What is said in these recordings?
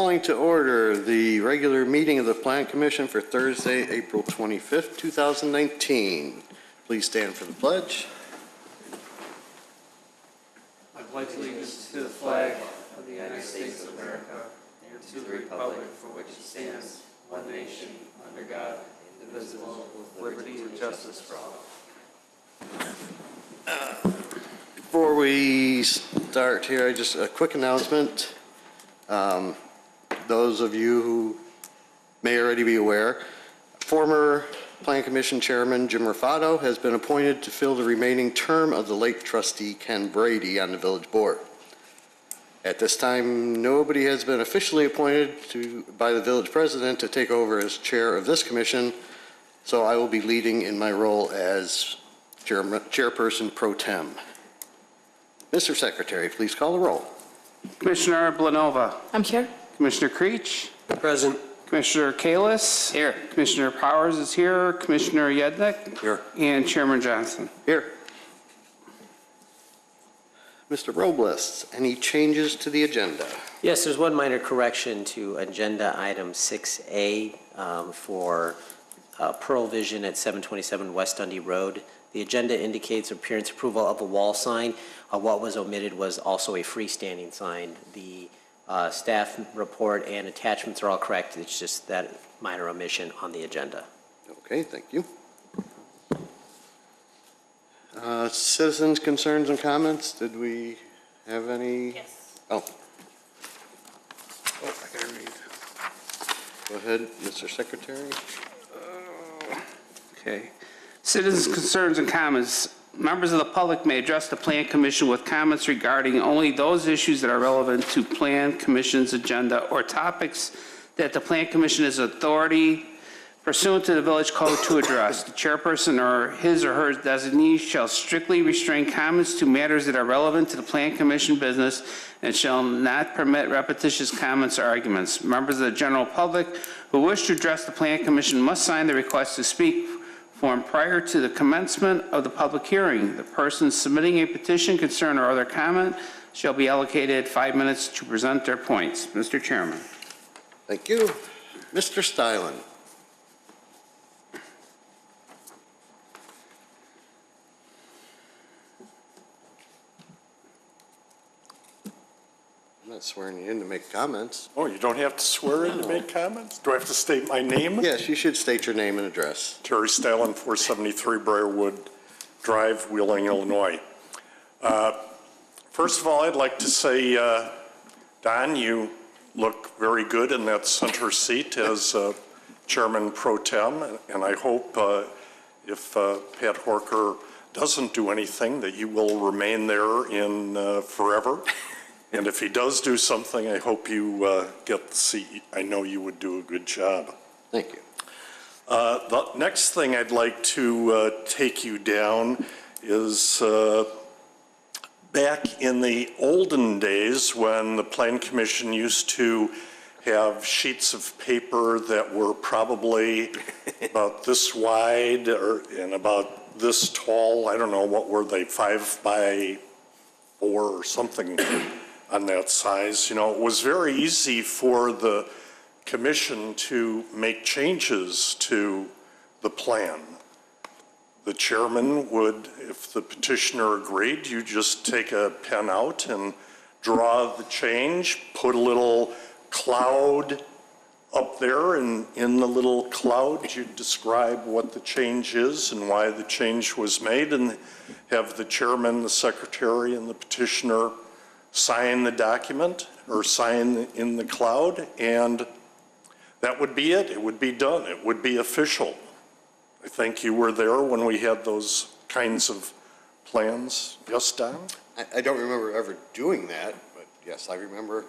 Calling to order the regular meeting of the Plan Commission for Thursday, April 25th, 2019. Please stand for the pledge. I pledge allegiance to the flag of the United States of America and to the republic for which it stands, one nation, under God, indivisible, with liberty and justice for all. Before we start here, just a quick announcement. Those of you who may already be aware, former Plan Commission Chairman Jim Raffato has been appointed to fill the remaining term of the late trustee Ken Brady on the village board. At this time, nobody has been officially appointed by the village president to take over as chair of this commission, so I will be leading in my role as chairperson pro tem. Mr. Secretary, please call the roll. Commissioner Blanova. I'm here. Commissioner Creech. Present. Commissioner Kalis. Here. Commissioner Powers is here. Commissioner Yednick. Here. And Chairman Johnson. Here. Mr. Robles, any changes to the agenda? Yes, there's one minor correction to agenda item 6A for Pearle Vision at 727 West Dundee Road. The agenda indicates appearance approval of a wall sign. What was omitted was also a freestanding sign. The staff report and attachments are all correct. It's just that minor omission on the agenda. Okay, thank you. Citizens' concerns and comments. Did we have any? Yes. Oh, I gotta read. go ahead, Mr. Secretary. Okay. Citizens' concerns and comments. Members of the public may address the Plan Commission with comments regarding only those issues that are relevant to Plan Commission's agenda or topics that the Plan Commission has authority pursuant to the Village Code to address. The chairperson or his or her designee shall strictly restrain comments to matters that are relevant to the Plan Commission business and shall not permit repetitious comments or arguments. Members of the general public who wish to address the Plan Commission must sign the request to speak form prior to the commencement of the public hearing. The person submitting a petition, concern, or other comment shall be allocated 5 minutes to present their points. Mr. Chairman. Thank you. Mr. Stylen. I'm not swearing you in to make comments. Oh, you don't have to swear in to make comments? Do I have to state my name? Yes, you should state your name and address. Terry Stalin, 473 Briarwood Drive, Wheeling, Illinois. First of all, I'd like to say, Don, you look very good in that center seat as Chairman Pro Tem, and I hope if Pat Horker doesn't do anything that you will remain there in forever. And if he does do something, I hope you get the seat. I know you would do a good job. Thank you. The next thing I'd like to take you down is back in the olden days when the Plan Commission used to have sheets of paper that were probably about this wide and about this tall. I don't know, what were they, 5 by 4 or something on that size. You know, it was very easy for the commission to make changes to the plan. The chairman would, if the petitioner agreed, you just take a pen out and draw the change, put a little cloud up there, and in the little cloud you describe what the change is and why the change was made, and have the chairman, the secretary, and the petitioner sign the document or sign in the cloud, and that would be it. It would be done. It would be official. I think you were there when we had those kinds of plans. Yes, Don? I don't remember ever doing that, but yes, I remember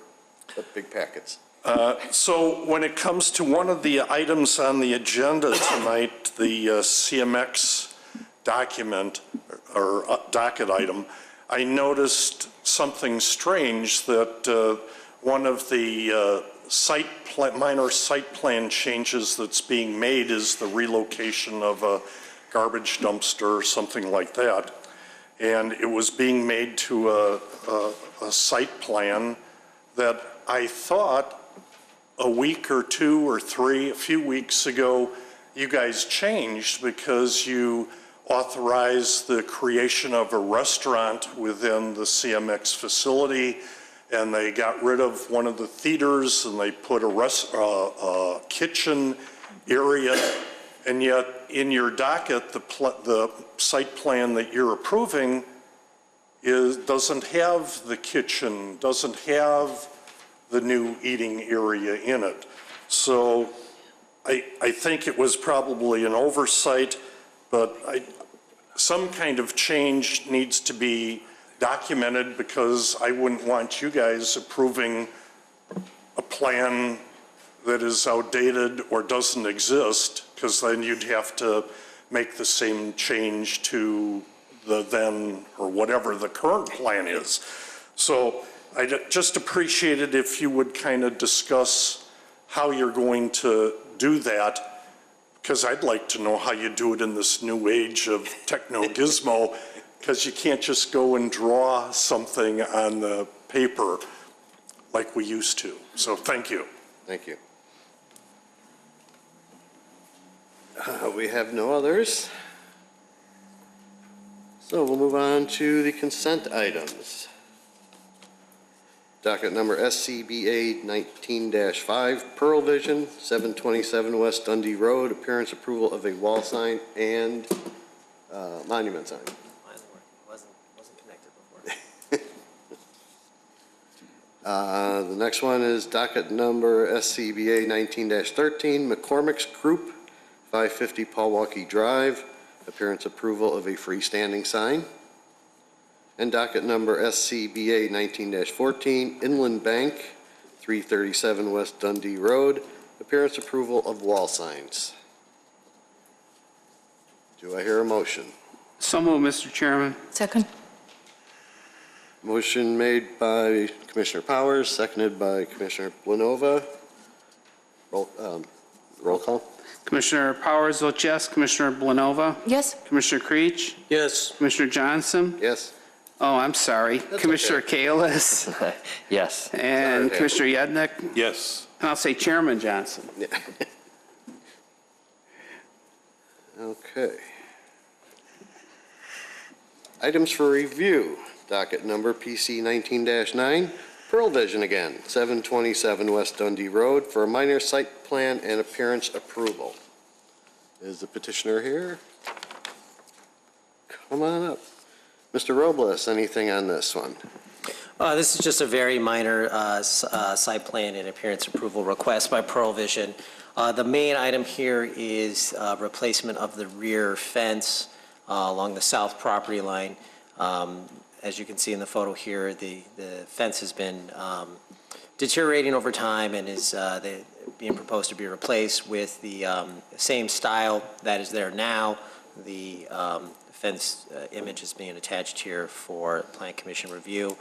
the big packets. So when it comes to one of the items on the agenda tonight, the CMX document or docket item, I noticed something strange, that one of the minor site plan changes that's being made is the relocation of a garbage dumpster or something like that. And it was being made to a site plan that I thought a week or two or three, a few weeks ago, you guys changed because you authorized the creation of a restaurant within the CMX facility, and they got rid of one of the theaters and they put a kitchen area. And yet in your docket, the site plan that you're approving doesn't have the kitchen, doesn't have the new eating area in it. So I think it was probably an oversight, but some kind of change needs to be documented, because I wouldn't want you guys approving a plan that is outdated or doesn't exist, because then you'd have to make the same change to the then, or whatever the current plan is. So I just appreciate it if you would kind of discuss how you're going to do that, because I'd like to know how you do it in this new age of techno-gizmo, because you can't just go and draw something on the paper like we used to. So thank you. Thank you. We have no others. So we'll move on to the consent items. Docket number SCBA 19-5, Pearle Vision, 727 West Dundee Road, appearance approval of a wall sign and monument sign. Wasn't connected before. The next one is docket number SCBA 19-13, McCormick's Group, 550 Pawalkie Drive, appearance approval of a freestanding sign. And docket number SCBA 19-14, Inland Bank, 337 West Dundee Road, appearance approval of wall signs. Do I hear a motion? So moved, Mr. Chairman. Second. Motion made by Commissioner Powers, seconded by Commissioner Blanova. Roll call. Commissioner Powers votes yes. Commissioner Blanova? Yes. Commissioner Creech? Yes. Commissioner Johnson? Yes. Oh, I'm sorry. Commissioner Kalis? Yes. And Sorry, Commissioner Yednick? Yes. And I'll say Chairman Johnson. Yeah. Okay. Items for review. Docket number PC 19-9, Pearle Vision again, 727 West Dundee Road for a minor site plan and appearance approval. Is the petitioner here? Come on up. Mr. Robles, anything on this one? This is just a very minor site plan and appearance approval request by Pearle Vision. The main item here is replacement of the rear fence along the south property line. As you can see in the photo here, the fence has been deteriorating over time and is being proposed to be replaced with the same style that is there now. The fence image is being attached here for Plan Commission review.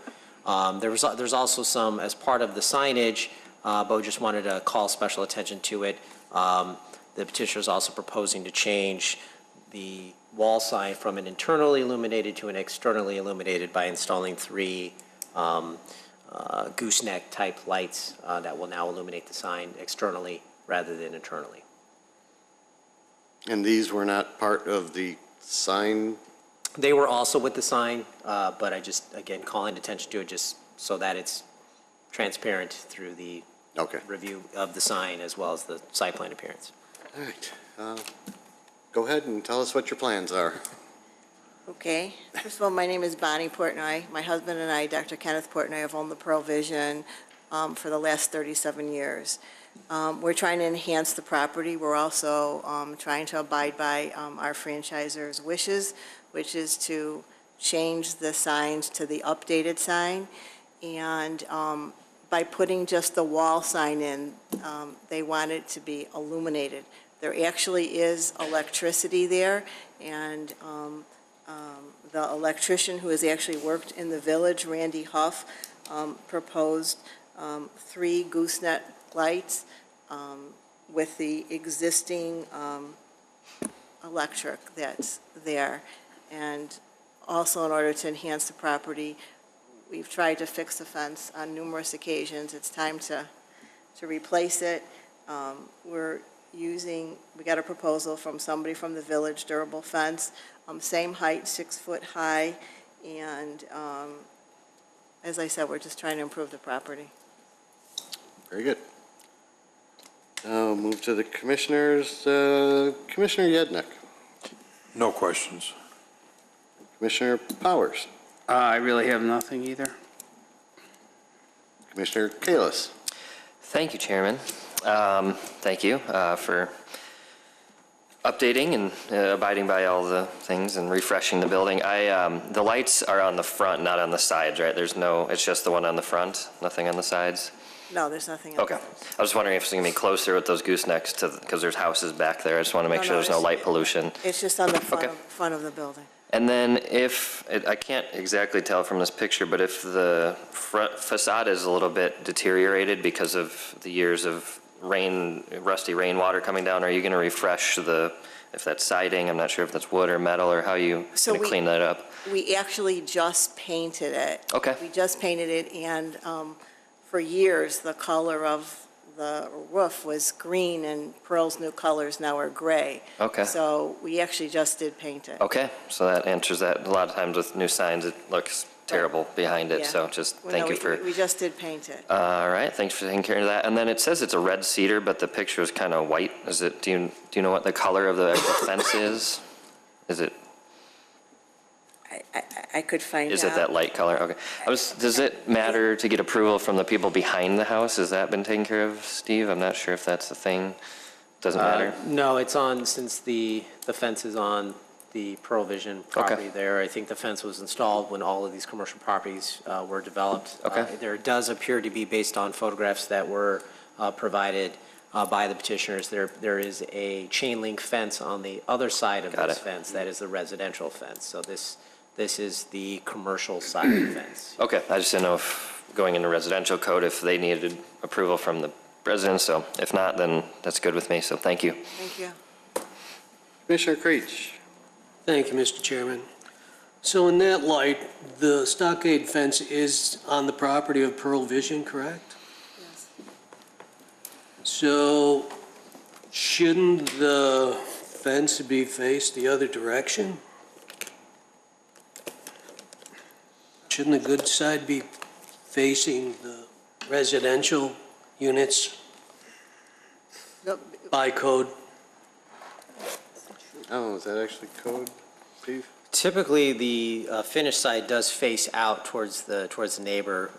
There's also some, as part of the signage, but we just wanted to call special attention to it. The petitioner is also proposing to change the wall sign from an internally illuminated to an externally illuminated by installing 3 gooseneck type lights that will now illuminate the sign externally rather than internally. And these were not part of the sign? They were also with the sign, but I just, again, calling attention to it just so that it's transparent through the review of the sign as well as the site plan appearance. All right. Go ahead and tell us what your plans are. Okay. First of all, my name is Bonnie Portnoy. My husband and I, Dr. Kenneth Portnoy, have owned the Pearle Vision for the last 37 years. We're trying to enhance the property. We're also trying to abide by our franchisor's wishes, which is to change the signs to the updated sign. And by putting just the wall sign in, they want it to be illuminated. There actually is electricity there, and the electrician who has actually worked in the village, Randy Huff, proposed 3 gooseneck lights with the existing electric that's there. And also, in order to enhance the property, we've tried to fix the fence on numerous occasions. It's time to to replace it. We got a proposal from somebody from the village, durable fence, same height, 6 foot high, and as I said, we're just trying to improve the property. Very good. Now move to the commissioners. Commissioner Yednick. No questions. Commissioner Powers. I really have nothing either. Commissioner Kalis. Thank you, Chairman. Thank you for updating and abiding by all the things and refreshing the building. The lights are on the front, not on the sides, right? It's just the one on the front, nothing on the sides? No, there's nothing else. Okay. I was wondering if it's going to be closer with those goosenecks because there's houses back there. I just want to make sure there's no light pollution. It's just on the Okay. front of the building. And then I can't exactly tell from this picture, but if the front facade is a little bit deteriorated because of the years of rusty rainwater coming down, are you going to refresh if that's siding? I'm not sure if that's wood or metal, or how you So going to clean that up? We actually just painted it. Okay. We just painted it, and for years, the color of the roof was green, and Pearl's new colors now are gray. Okay. So we actually just did paint it. Okay, so that answers that. A lot of times with new signs, it looks terrible behind it, Yeah. so just Well, thank no, you for. We just did paint it. All right, thanks for taking care of that. And then it says it's a red cedar, but the picture is kind of white. Do you know what the color of the fence is? Is it I could find out. Is it that light color? Okay. Does it matter to get approval from the people behind the house? Has that been taken care of, Steve? I'm not sure if that's a thing. Doesn't matter? No, it's on, since the fence is on the Pearle Vision property there. I think the fence was installed when all of these commercial properties were developed. Okay. There does appear to be, based on photographs that were provided by the petitioners, there is a chain link fence on the other side of this fence. That is the residential fence. So this is the commercial side of the fence. Okay, I just didn't know if going into residential code, if they needed approval from the residents, so if not, then that's good with me, so thank you. Thank you. Commissioner Creech. Thank you, Mr. Chairman. So in that light, the stockade fence is on the property of Pearle Vision, correct? Yes. So shouldn't the fence be faced the other direction? Shouldn't the good side be facing the residential units Nope. by code? Oh, is that actually code, Steve? Typically, the finished side does face out towards the neighbor.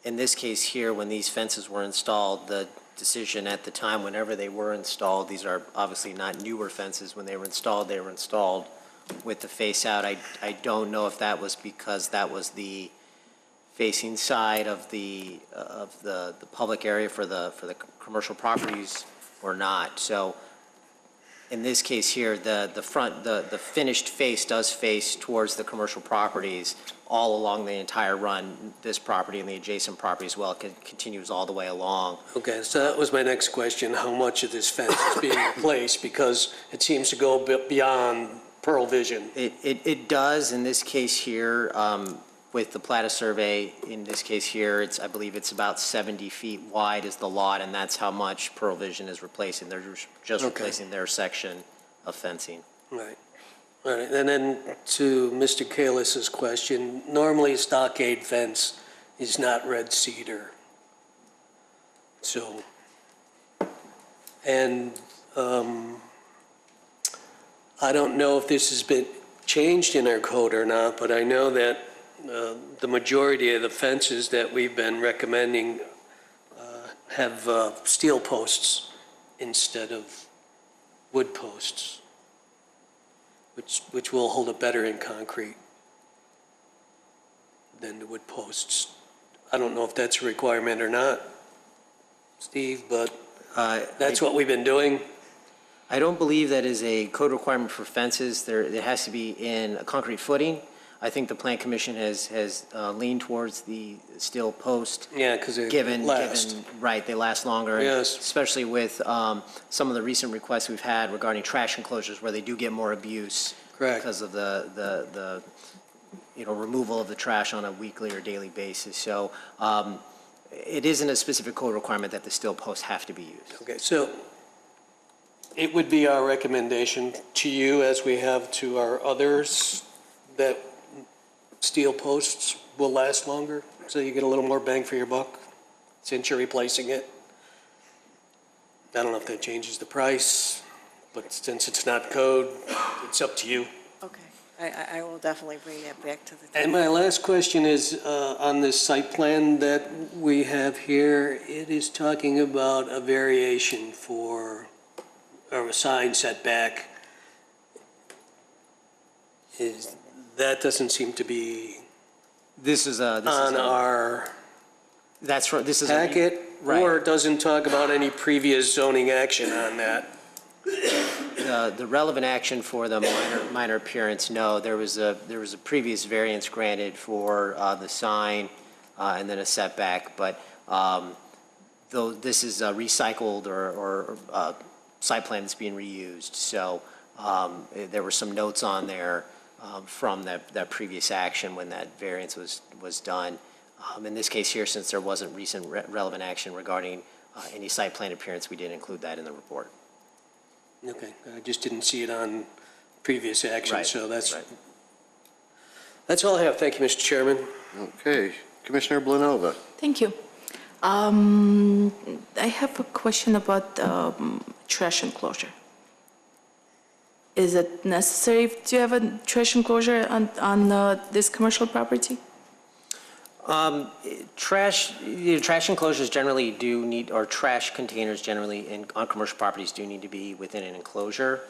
In this case here, when these fences were installed, the decision at the time, whenever they were installed, these are obviously not newer fences. When they were installed with the face out. I don't know if that was because that was the facing side of the public area for the commercial properties or not. So in this case here, the finished face does face towards the commercial properties all along the entire run, this property and the adjacent property as well. It continues all the way along. Okay, so that was my next question, how much of this fence is being replaced? Because it seems to go beyond Pearle Vision. It does, in this case here, with the Plata survey, in this case here, I believe it's about 70 feet wide is the lot, and that's how much Pearle Vision is replacing. They're just replacing their section of fencing. Right. All right, and then to Mr. Kalis's question, normally a stockade fence is not red cedar. So, and I don't know if this has been changed in our code or not, but I know that the majority of the fences that we've been recommending have steel posts instead of wood posts, which will hold up better in concrete than the wood posts. I don't know if that's a requirement or not, Steve, but that's what we've been doing. I don't believe that is a code requirement for fences. It has to be in a concrete footing. I think the Plan Commission has leaned towards the steel post. Yeah, because they last. Right, they last longer. and Yes. Especially with some of the recent requests we've had regarding trash enclosures where they do get more abuse. Correct. Because of the removal of the trash on a weekly or daily basis. So it isn't a specific code requirement that the steel posts have to be used. Okay, so it would be our recommendation to you, as we have to our others, that steel posts will last longer, so you get a little more bang for your buck, since you're replacing it. I don't know if that changes the price, but since it's not code, it's up to you. Okay. I will definitely bring that back to the And table. my last question is, on this site plan that we have here, it is talking about a variation for, or a sign setback. That doesn't seem to be This is on a, our that's right, this is a. packet, Right. or it doesn't talk about any previous zoning action on that. The relevant action for the minor appearance, no, there was a previous variance granted for the sign and then a setback, but though this is recycled or site plan that's being reused, so there were some notes on there from that previous action when that variance was done. In this case here, since there wasn't recent relevant action regarding any site plan appearance, we did include that in the report. Okay, I just didn't see it on previous action, Right, so that's right. all I have. Thank you, Mr. Chairman. Okay, Commissioner Blanova. Thank you. I have a question about trash enclosure. Is it necessary to have a trash enclosure on this commercial property? Trash enclosures generally do need, or trash containers generally on commercial properties do need to be within an enclosure.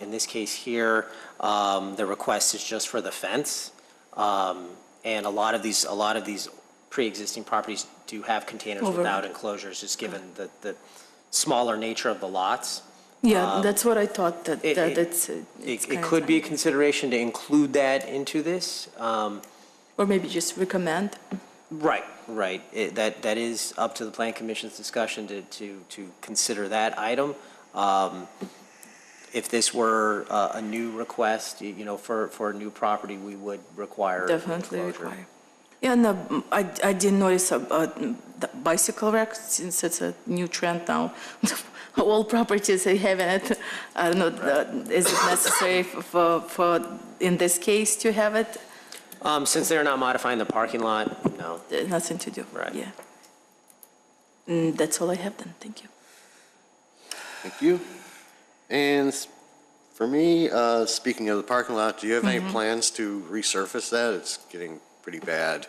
In this case here, the request is just for the fence. And a lot of these pre-existing properties do have containers without enclosures, just given the smaller nature of the lots. Yeah, that's what I thought, that it's It could be a consideration to include that into this. Or maybe just recommend? Right. That is up to the Plan Commission's discussion to consider that item. If this were a new request, for a new property, we would require. Definitely enclosure. require. Yeah, no, I didn't notice the bicycle rack, since it's a new trend now. All properties are having it. I don't know, is it necessary for, in this case, to have it? Since they're not modifying the parking lot, no. Nothing to do. Right. Yeah. That's all I have then, thank you. Thank you. And for me, speaking of the parking lot, do you have any plans to resurface that? It's getting pretty bad.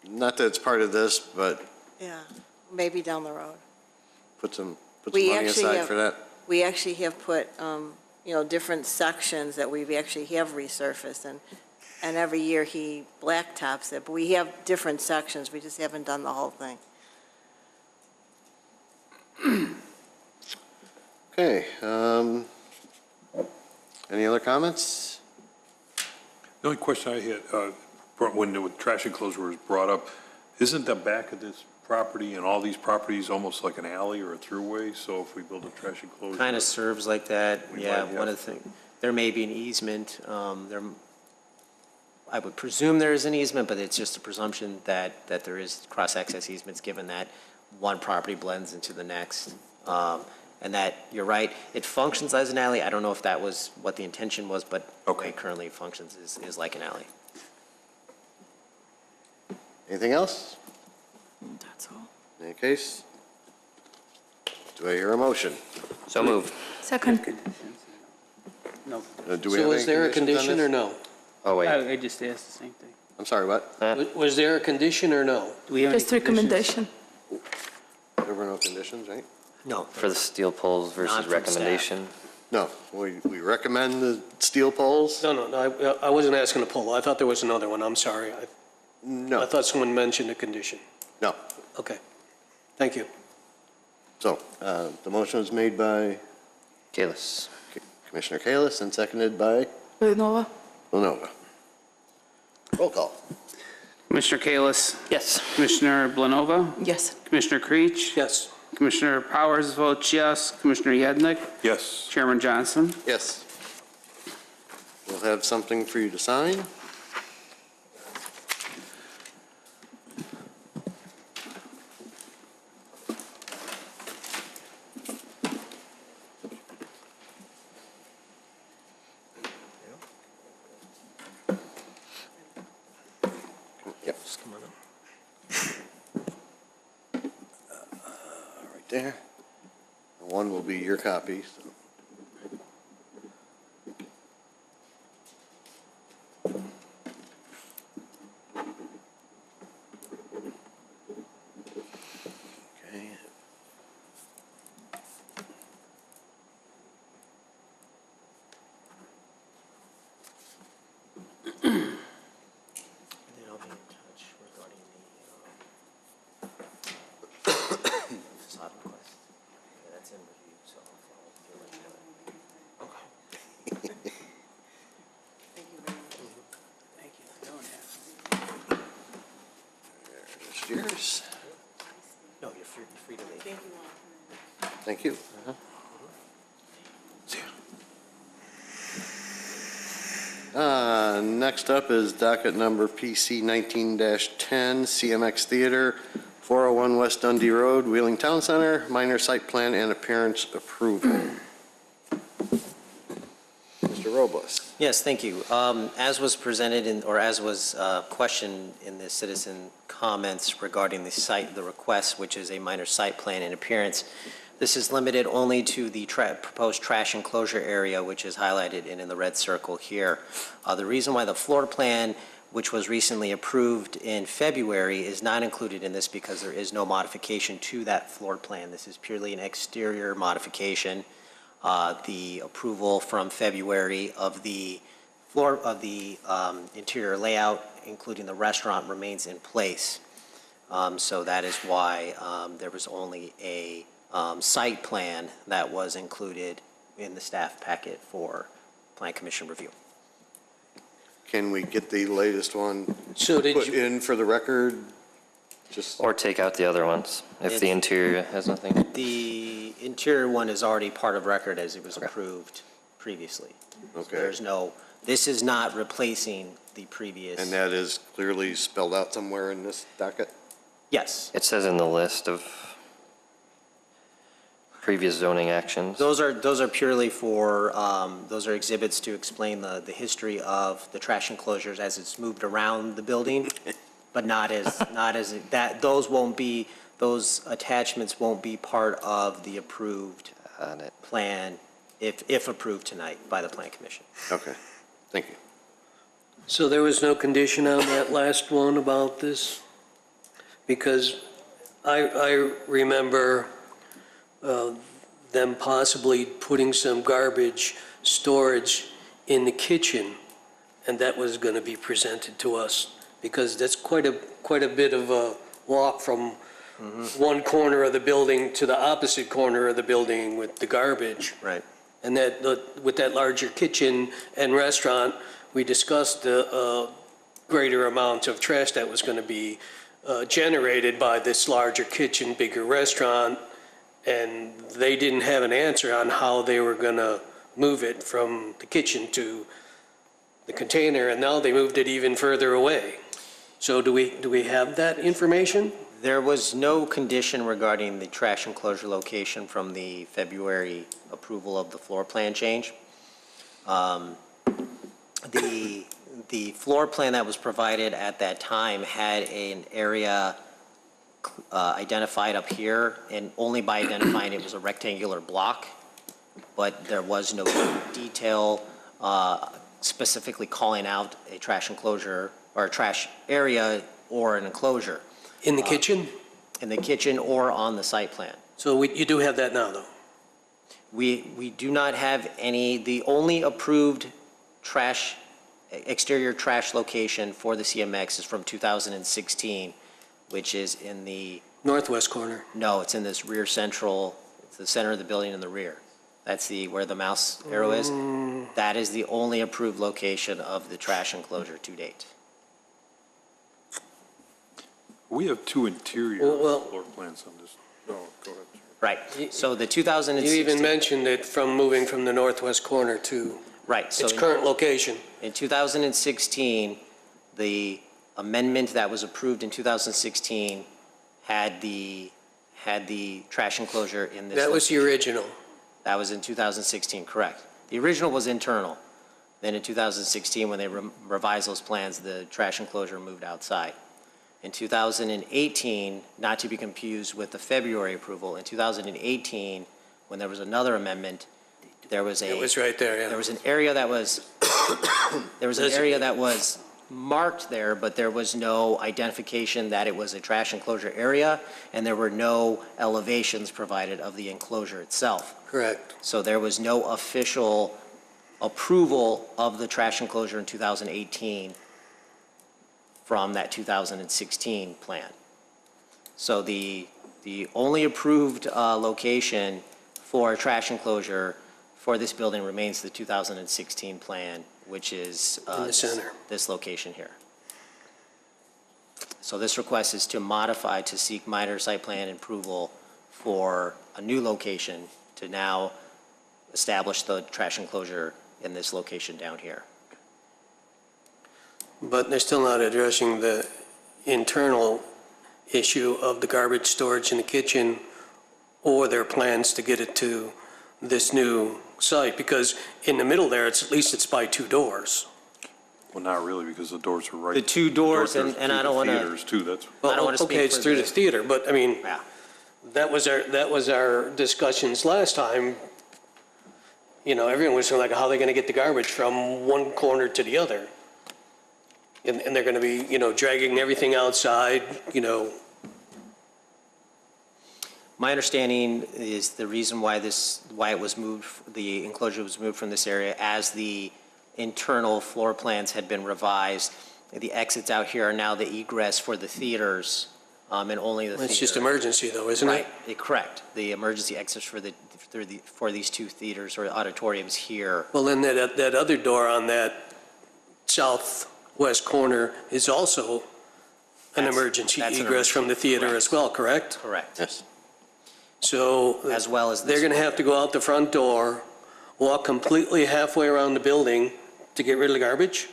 Not that it's part of this, but Yeah, maybe down the road. put some We money actually aside have- for that. We actually have put, different sections that we actually have resurfaced, and every year he blacktops it, but we have different sections, we just haven't done the whole thing. Okay, any other comments? The only question I had, when the trash enclosure was brought up, isn't the back of this property and all these properties almost like an alley or a throughway? So if we build a trash enclosure. Kind of serves like that, We yeah, might have- one of the things. There may be an easement, I would presume there is an easement, but it's just a presumption that there is cross-access easements, given that one property blends into the next. And that, you're right, it functions as an alley. I don't know if that was what the intention was, but the way it currently functions is like an alley. Anything else? That's all. In any case, do I hear a motion? So moved. Second. No, Do we have So any is there a conditions on condition or this? no? Oh, wait. I just asked the same thing. I'm sorry, what? Was there a condition or no? Do we have any Just conditions? recommendation. There were no conditions, right? No. For the steel poles Not versus from recommendation? No, we recommend the steel poles? No, I wasn't asking to pull. I thought there was another one. I'm sorry. I No, thought someone mentioned a condition. no. Okay. Thank you. So, the motion was made by Kalis. Commissioner Kalis and seconded by Lenova? Blanova. Roll call. Commissioner Kalis. Yes. Commissioner Blanova. Yes. Commissioner Creech. Yes. Commissioner Powers votes yes. Commissioner Yednick. Yes. Chairman Johnson. Yes. We'll have something for you to sign. Yep. Just come on up. Right there. One will be your copy. So. Okay. And then I'll be in touch regarding the facade request. Yeah, that's in review, so I'll let you know. Okay. Thank you very much. Thank you. There's yours. No, you're free to leave. Thank you all. Thank you. Next up is docket number PC 19-10, CMX Theater, 401 West Dundee Road, Wheeling Town Center, minor site plan and appearance approval. Mr. Robles. Yes, thank you. As was presented in, or as was questioned in the citizen comments regarding the site, the request, which is a minor site plan and appearance, this is limited only to the proposed trash enclosure area, which is highlighted in the red circle here. The reason why the floor plan, which was recently approved in February, is not included in this because there is no modification to that floor plan. This is purely an exterior modification. The approval from February of the floor of the interior layout, including the restaurant, remains in place. So that is why there was only a site plan that was included in the staff packet for Plan Commission review. Can we get the latest one So did put you, in for the record? Just, Or take out the other ones, if the interior has nothing. The interior one is already part of record as it was approved previously. So okay. there's no, this is not replacing the previous. And that is clearly spelled out somewhere in this docket? Yes. It says in the list of previous zoning actions. Those are purely for, those are exhibits to explain the history of the trash enclosures as it's moved around the building, but not as, that, those attachments won't be part of the approved plan if approved tonight by the Plan Commission. Okay, thank you. so there was no condition on that last one about this? Because I remember them possibly putting some garbage storage in the kitchen, and that was going to be presented to us, because that's quite a bit of a walk from one corner of the building to the opposite corner of the building with the garbage. Right. And that, with that larger kitchen and restaurant, we discussed the greater amount of trash that was going to be generated by this larger kitchen, bigger restaurant, and they didn't have an answer on how they were going to move it from the kitchen to the container, and now they moved it even further away. So do we have that information? There was no condition regarding the trash enclosure location from the February approval of the floor plan change. The floor plan that was provided at that time had an area identified up here, and only by identifying it was a rectangular block, but there was no detail specifically calling out a trash enclosure or a trash area or an enclosure. In the kitchen? In the kitchen or on the site plan. So you do have that now, though? We do not have any, the only approved trash, exterior trash location for the CMX is from 2016, which is in the, Northwest corner. no, it's in this rear central, it's the center of the building in the rear. That's where the mouse arrow is. That is the only approved location of the trash enclosure to date. We have two interior Well- floor plans on this. No, go ahead. Right, so the You 2016. even mentioned it from moving from the northwest corner to Right, so its in- current location. in 2016, the amendment that was approved in 2016 had the trash enclosure in this. That was the original. That was in 2016, correct. The original was internal. Then in 2016, when they revised those plans, the trash enclosure moved outside. In 2018, not to be confused with the February approval, in 2018, when there was another amendment, there was It was right there, there yeah. was an area that was, there was an area that was marked there, but there was no identification that it was a trash enclosure area, and there were no elevations provided of the enclosure itself. Correct. So there was no official approval of the trash enclosure in 2018 from that 2016 plan. So the only approved location for a trash enclosure for this building remains the 2016 plan, which is In the center. this location here. So this request is to modify, to seek minor site plan approval for a new location to now establish the trash enclosure in this location down here. But they're still not addressing the internal issue of the garbage storage in the kitchen or their plans to get it to this new site, because in the middle there, at least it's by two doors. Well, not really, because the doors are right. The two doors, and I don't want to, Theaters too, that's, I don't wanna speak Okay, it's for through the- the theater, but I mean, yeah. that was our discussions last time. You know, everyone was like, how are they going to get the garbage from one corner to the other? And they're going to be, you know, dragging everything outside, you know. My understanding is the reason why it was moved, the enclosure was moved from this area, as the internal floor plans had been revised. The exits out here are now the egress for the theaters, and only the theater. It's just emergency though, isn't it? Right, correct. The emergency exits for these two theaters or auditoriums here. Well, then that other door on that southwest corner is also an emergency that's an egress from the theater correct. as well, correct? Correct. Yes. So. As well as They're this going to one. have to go out the front door, walk completely halfway around the building to get rid of the garbage?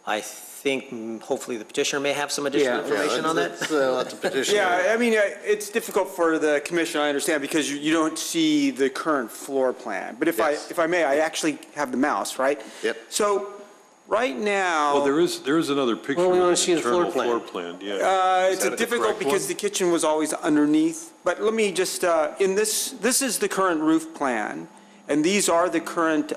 I think hopefully the petitioner may have some additional information on that. That's a petition. Yeah, I mean, it's difficult for the commission, I understand, because you don't see the current floor plan. But Yes. if I may, I actually have the mouse, right? Yep. So, right now. well, there is another picture. Well, we of wanna the see the floor internal plan. Floor plan, yeah. Is It's that the difficult correct because one? the kitchen was always underneath. But let me just, this is the current roof plan, and these are the current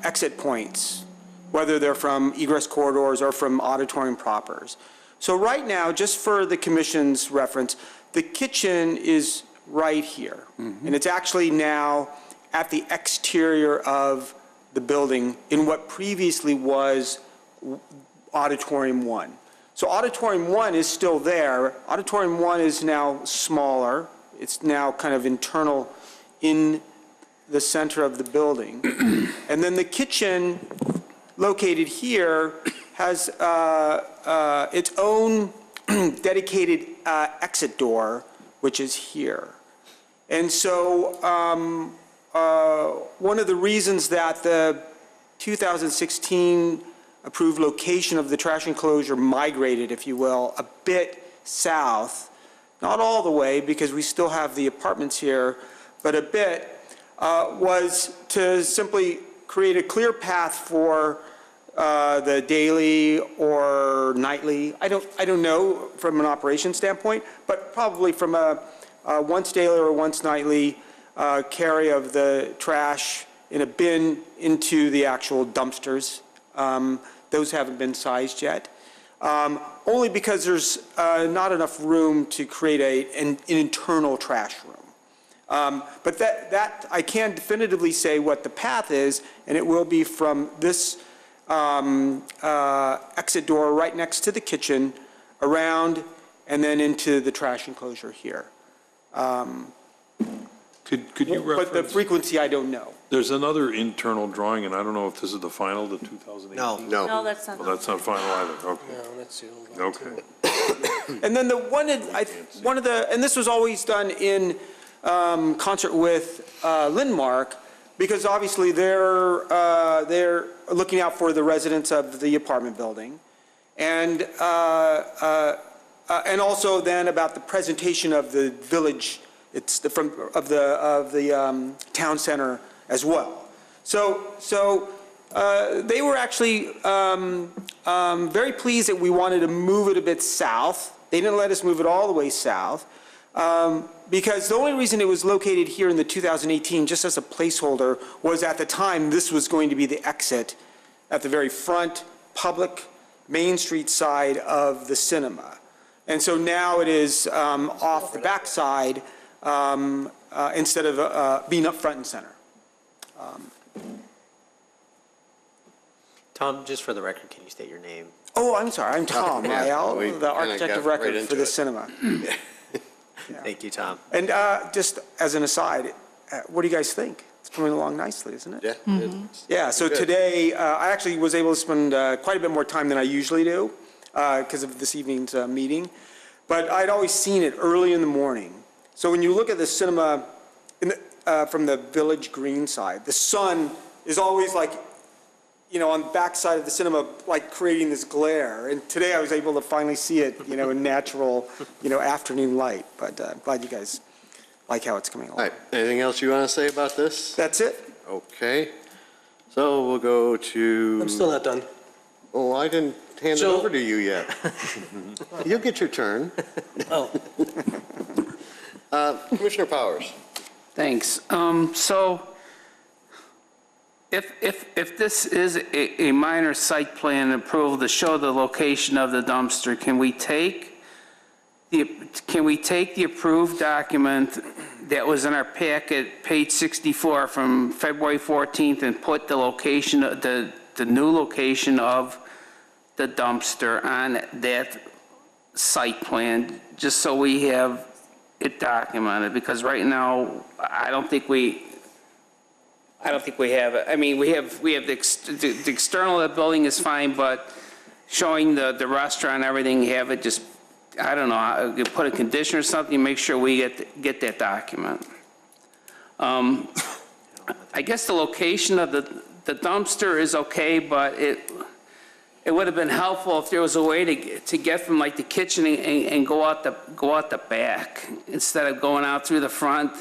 exit points, whether they're from egress corridors or from auditorium propers. So right now, just for the commission's reference, the kitchen is right here. And it's actually now at the exterior of the building in what previously was Auditorium 1. So Auditorium 1 is still there. Auditorium 1 is now smaller. It's now kind of internal in the center of the building. And then the kitchen, located here, has its own dedicated exit door, which is here. And so one of the reasons that the 2016 approved location of the trash enclosure migrated, if you will, a bit south, not all the way because we still have the apartments here, but a bit, was to simply create a clear path for the daily or nightly, I don't know from an operation standpoint, but probably from a once daily or once nightly carry of the trash in a bin into the actual dumpsters. Those haven't been sized yet, only because there's not enough room to create an internal trash room. But that I can definitively say what the path is, and it will be from this exit door right next to the kitchen, around, and then into the trash enclosure here. Could you But the reference, frequency, I don't know. there's another internal drawing, and I don't know if this is the final, the 2018? No. No. No, that's not. Well, that's not final either, okay, No, that's the old one. okay. And then one of the, and this was always done in concert with Lindmark, because obviously they're looking out for the residents of the apartment building, and also then about the presentation of the village, it's of the town center as well. So They were actually very pleased that we wanted to move it a bit south. They didn't let us move it all the way south because the only reason it was located here in the 2018, just as a placeholder, was at the time this was going to be the exit at the very front public Main Street side of the cinema. And so now it is off the back side instead of being up front and center. Tom, just for the record, can you state your name? Oh, I'm sorry, I'm Tom Yeah, Lyell, we the kinda architect of got right record into for the it. cinema. Thank you, Tom. And just as an aside, what do you guys think? It's coming along nicely, isn't it? Yeah. Yeah, so Good. today, I actually was able to spend quite a bit more time than I usually do because of this evening's meeting. But I'd always seen it early in the morning. So when you look at the cinema from the Village Green side, the sun is always like, you know, on the back side of the cinema, like creating this glare. And today I was able to finally see it, you know, in natural, you know, afternoon light. But I'm glad you guys like how it's coming along. All right, anything else you want to say about this? That's it. Okay, so we'll go to. I'm still not done. Oh, I didn't hand it So- over to you yet. You'll get your turn. Oh. Commissioner Powers. Thanks. So if this is a minor site plan approval to show the location of the dumpster, can we take the approved document that was in our packet, page 64 from February 14th, and put the location, the new location of the dumpster on that site plan, just so we have it documented? Because right now, I don't think we have it. I mean, we have the external of the building is fine, but showing the restaurant and everything, have it just, I don't know, you put a condition or something, make sure we get that document. I guess the location of the dumpster is okay, but it would have been helpful if there was a way to get from like the kitchen and go out the back instead of going out through the front,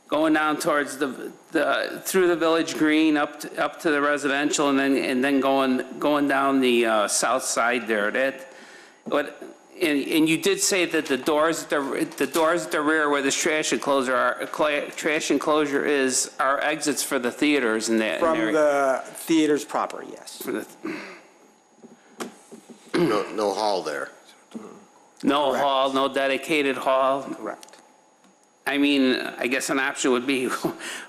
going down towards through the Village Green up to the residential, and then going down the south side there. And you did say that the doors at the rear where this trash enclosure is are exits for the theaters and that. From the theaters proper, yes. For the, No hall there. no Correct. hall, no dedicated hall. Correct. I mean, I guess an option would be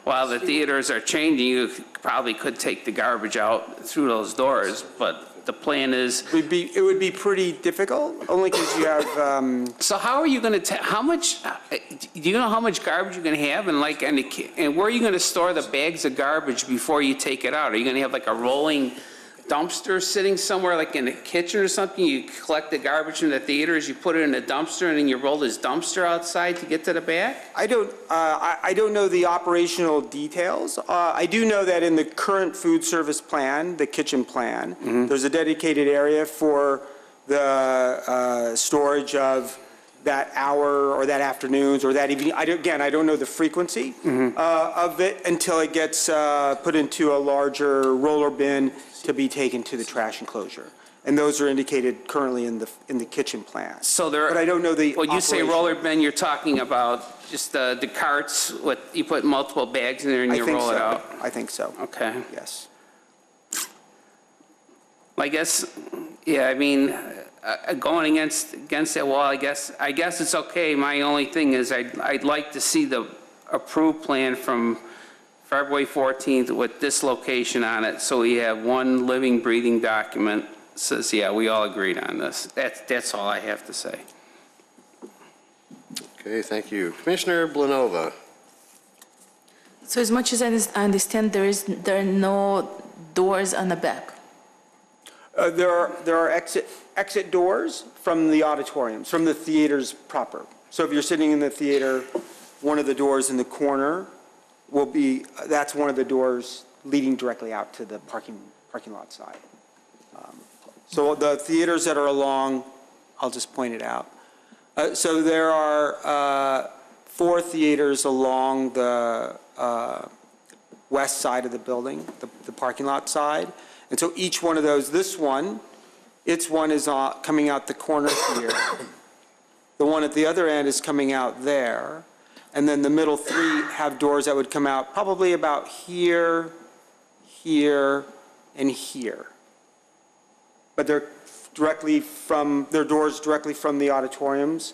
while the theaters are changing, you probably could take the garbage out through those doors, but the plan is. It would be pretty difficult, only because you have, So how are you going to, how much, do you know how much garbage you're going to have? And where are you going to store the bags of garbage before you take it out? Are you going to have like a rolling dumpster sitting somewhere like in the kitchen or something? You collect the garbage from the theaters, you put it in a dumpster, and then you roll this dumpster outside to get to the back? I don't know the operational details. I do know that in the current food service plan, the kitchen plan, there's a dedicated area for the storage of that hour or that afternoons or that evening. I don't know the frequency of it until it gets put into a larger roller bin to be taken to the trash enclosure. And those are indicated currently in the kitchen plan. So there. But I don't know the When you say operation. roller bin, you're talking about just the carts with, you put multiple bags in there and I you think roll it so. out? I think so. Okay. Yes. I guess, yeah, I mean, going against that wall, I guess it's okay. My only thing is I'd like to see the approved plan from February 14th with this location on it, so we have one living, breathing document that says, yeah, we all agreed on this. That's all I have to say. Okay, thank you. Commissioner Blanova. So as much as I understand, there are no doors on the back. There are exit doors from the auditoriums, from the theaters proper. So if you're sitting in the theater, one of the doors in the corner will be, that's one of the doors leading directly out to the parking lot side. So the theaters that are along, I'll just point it out. So there are 4 theaters along the west side of the building, the parking lot side. And so each one of those, its one is coming out the corner here. The one at the other end is coming out there. And then the middle three have doors that would come out probably about here, here, and here. But they're doors directly from the auditoriums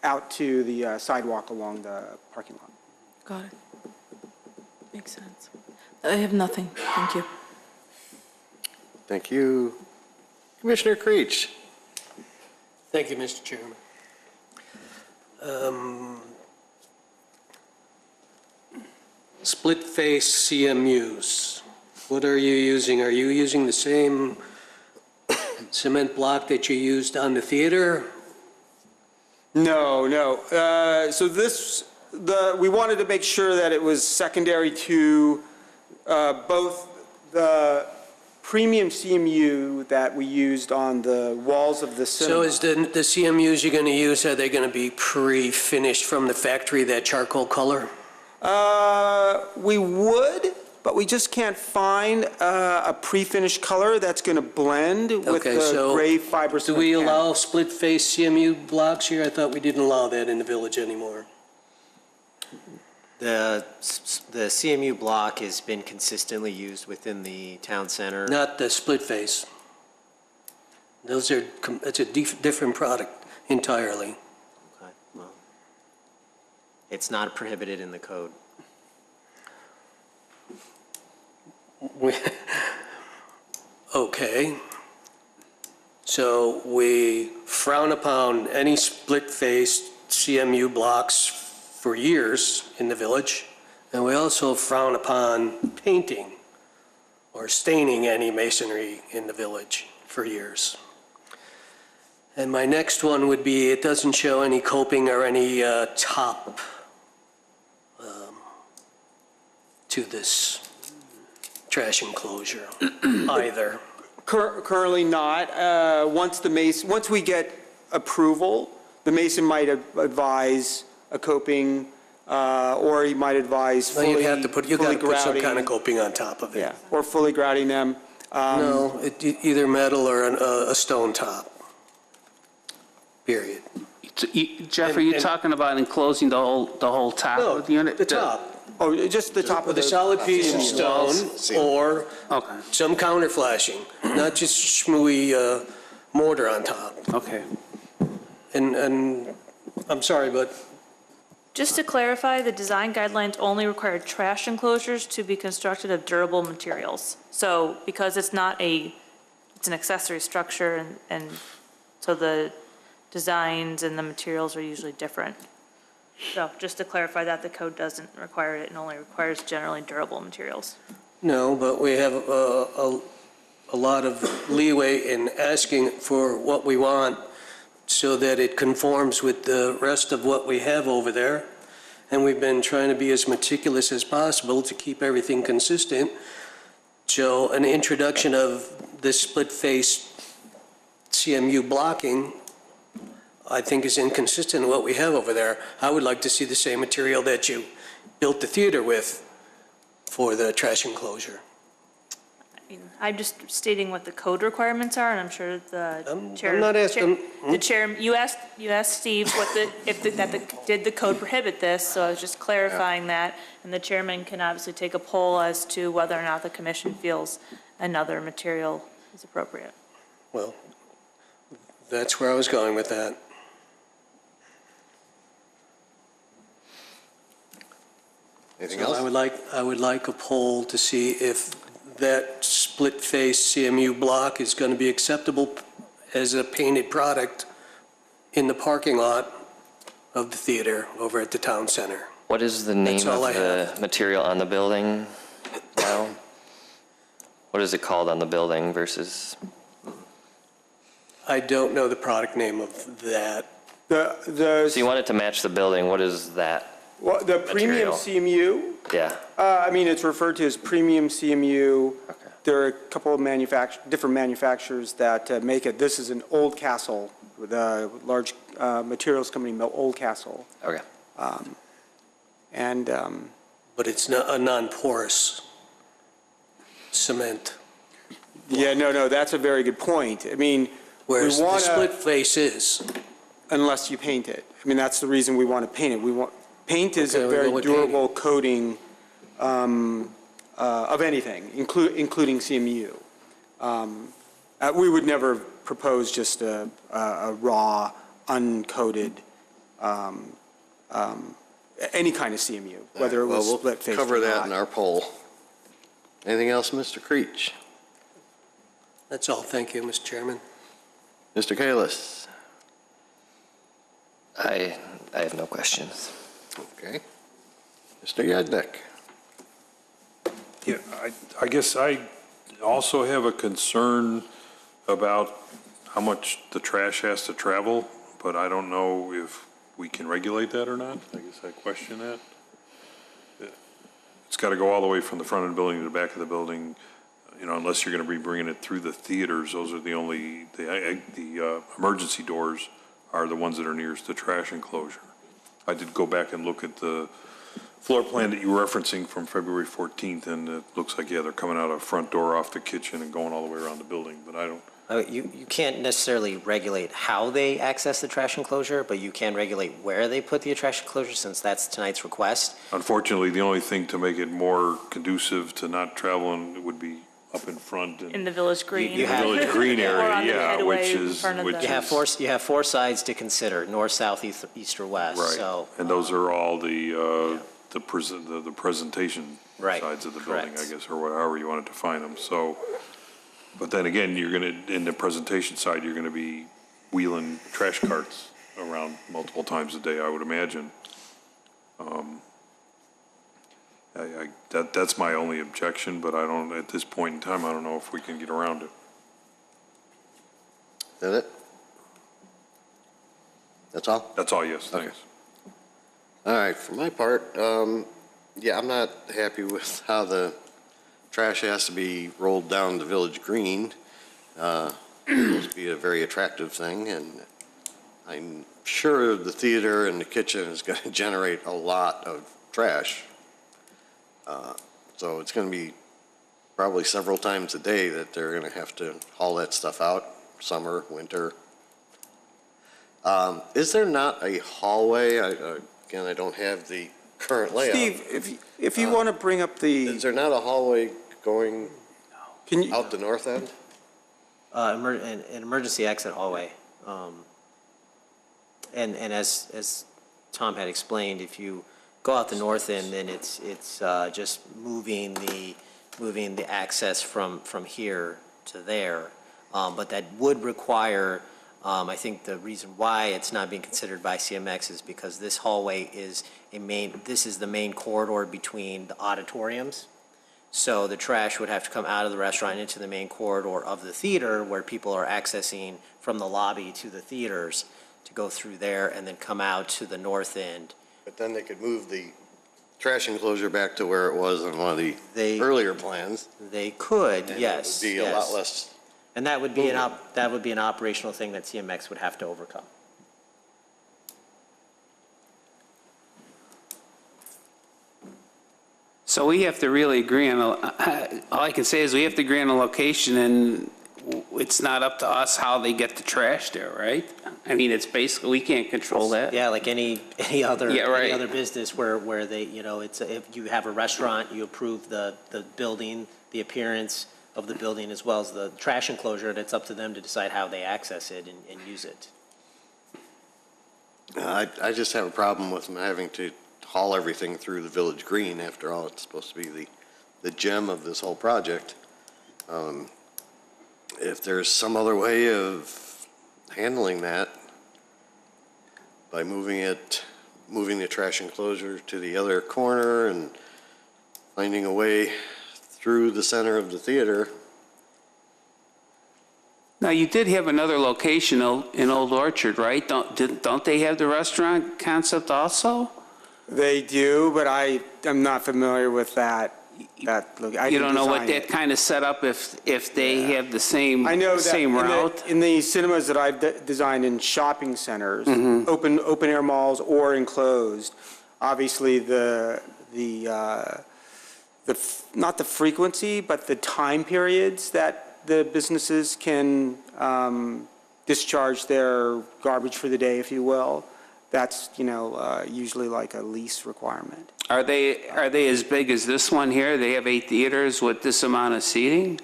out to the sidewalk along the parking lot. Got it. Makes sense. I have nothing. Thank you. Thank you. Commissioner Creech. Thank you, Mr. Chairman. Split-face CMUs. What are you using? Are you using the same cement block that you used on the theater? No. So we wanted to make sure that it was secondary to both the premium CMU that we used on the walls of the cinema. So is the CMUs you're going to use, are they going to be pre-finished from the factory, that charcoal color? We would, but we just can't find a pre-finished color that's going to blend with the gray fibrous. Do we allow split-face CMU blocks here? I thought we didn't allow that in the village anymore. The CMU block has been consistently used within the town center. Not the split-face. It's a different product entirely. Okay, well, it's not prohibited in the code. Okay. So we frown upon any split-face CMU blocks for years in the village, and we also frown upon painting or staining any masonry in the village for years. And my next one would be, it doesn't show any coping or any top to this trash enclosure either. Currently not. Once we get approval, the mason might advise a coping, or he might advise Well, fully you have to put some grouting. kind of coping on top of it. Yeah, or fully grouting them. No, either metal or a stone top. Period. Jeff, are you talking about enclosing the whole top No, of the unit? the top. Oh, just the top of The solid piece of stone or Okay, some counter flashing, not just schmooey mortar on top. okay. And I'm sorry, but Just to clarify, the design guidelines only require trash enclosures to be constructed of durable materials. So because it's an accessory structure, and so the designs and the materials are usually different. So just to clarify that, the code doesn't require it, and only requires generally durable materials. no, but we have a lot of leeway in asking for what we want so that it conforms with the rest of what we have over there. And we've been trying to be as meticulous as possible to keep everything consistent. So an introduction of this split-face CMU blocking, I think, is inconsistent with what we have over there. I would like to see the same material that you built the theater with for the trash enclosure. I'm just stating what the code requirements are, and I'm sure the chair. I'm not asking. The chair, you asked Steve did the code prohibit this, so I was just clarifying that. And the chairman can obviously take a poll as to whether or not the commission feels another material is appropriate. Well, that's where I was going with that. Anything So else? I would like a poll to see if that split-face CMU block is going to be acceptable as a painted product in the parking lot of the theater over at the town center. What is the name That's of all I the material on the building now? What is it called on the building versus? I don't know the product name of that. So you want it to match the building, what is that? Well, the premium Material. CMU, Yeah, I mean, it's referred to as premium CMU. okay. There are a couple of different manufacturers that make it. This is an Old Castle, with a large materials company, Old Castle. Okay. And But it's not a non-porous. cement, Yeah, no, that's a very good point. I mean, whereas the wanna- split face is. unless you paint it. I mean, that's the reason we want to paint it. Paint is Okay, a we'll go very with durable coating of anything, including CMU. We would never propose just a raw, uncoated, any kind of CMU, whether it was Well, split face or Cover that not. in our poll. Anything else, Mr. Creech? That's all. Thank you, Mr. Chairman. Mr. Kalis? I have no questions. Okay. Mr. Yadnik? Yeah, I guess I also have a concern about how much the trash has to travel, but I don't know if we can regulate that or not. I guess I question that. It's got to go all the way from the front of the building to the back of the building, unless you're going to be bringing it through the theaters. Those are the only, the emergency doors are the ones that are nearest the trash enclosure. I did go back and look at the floor plan that you were referencing from February 14th, and it looks like, yeah, they're coming out a front door off the kitchen and going all the way around the building, but I don't, You can't necessarily regulate how they access the trash enclosure, but you can regulate where they put the trash enclosure, since that's tonight's request. unfortunately, the only thing to make it more conducive to not traveling would be up in front and In the Village Green. You the have- Village Green Or on area, the yeah, headway which in is, front of which the- You have is, you have four sides to consider: north, south, east, or west. right. So And those are all the presentation Right, sides of the building, I correct. guess, or however you want to define them, so. But then again, in the presentation side, you're gonna be wheeling trash carts around multiple times a day, I would imagine. That's my only objection, but at this point in time, I don't know if we can get around it. Is that it? That's all? That's all, yes, thanks. All right, for my part, yeah, I'm not happy with how the trash has to be rolled down the Village Green. It's supposed to be a very attractive thing, and I'm sure the theater and the kitchen is going to generate a lot of trash. So it's going to be probably several times a day that they're going to have to haul that stuff out, summer, winter. Is there not a hallway? Again, I don't have the current layout. Steve, if you want to bring up Is there not a hallway going can you, out the north end? an emergency exit hallway. And as Tom had explained, if you go out the north end, then it's just moving the access from here to there. But that would require, I think the reason why it's not being considered by CMX is because this hallway is this is the main corridor between the auditoriums. So the trash would have to come out of the restaurant into the main corridor of the theater where people are accessing from the lobby to the theaters to go through there and then come out to the north end. But then they could move the trash enclosure back to where it was on one of the They- earlier plans. They could, and yes. It would be a lot yes. less. And that would be an operational thing that CMX would have to overcome. So we have to really agree on, all I can say is we have to agree on a location, and it's not up to us how they get the trash there, right? I mean, it's basically, we can't control that. Yeah, like any other, Yeah, right. any other business where they, if you have a restaurant, you approve the building, the appearance of the building as well as the trash enclosure, and it's up to them to decide how they access it and use it. I just have a problem with them having to haul everything through the Village Green. After all, it's supposed to be the gem of this whole project. If there's some other way of handling that by moving the trash enclosure to the other corner and finding a way through the center of the theater. Now, you did have another location in Old Orchard, right? Don't they have the restaurant concept also? they do, but I'm not familiar with that. You don't know what that kind of set up if they have the same I know that same route? in the cinemas that I've designed in shopping centers, open air malls or enclosed, obviously the not the frequency, but the time periods that the businesses can discharge their garbage for the day, if you will. That's, usually like a lease requirement. Are they as big as this one here? They have 8 theaters with this amount of seating?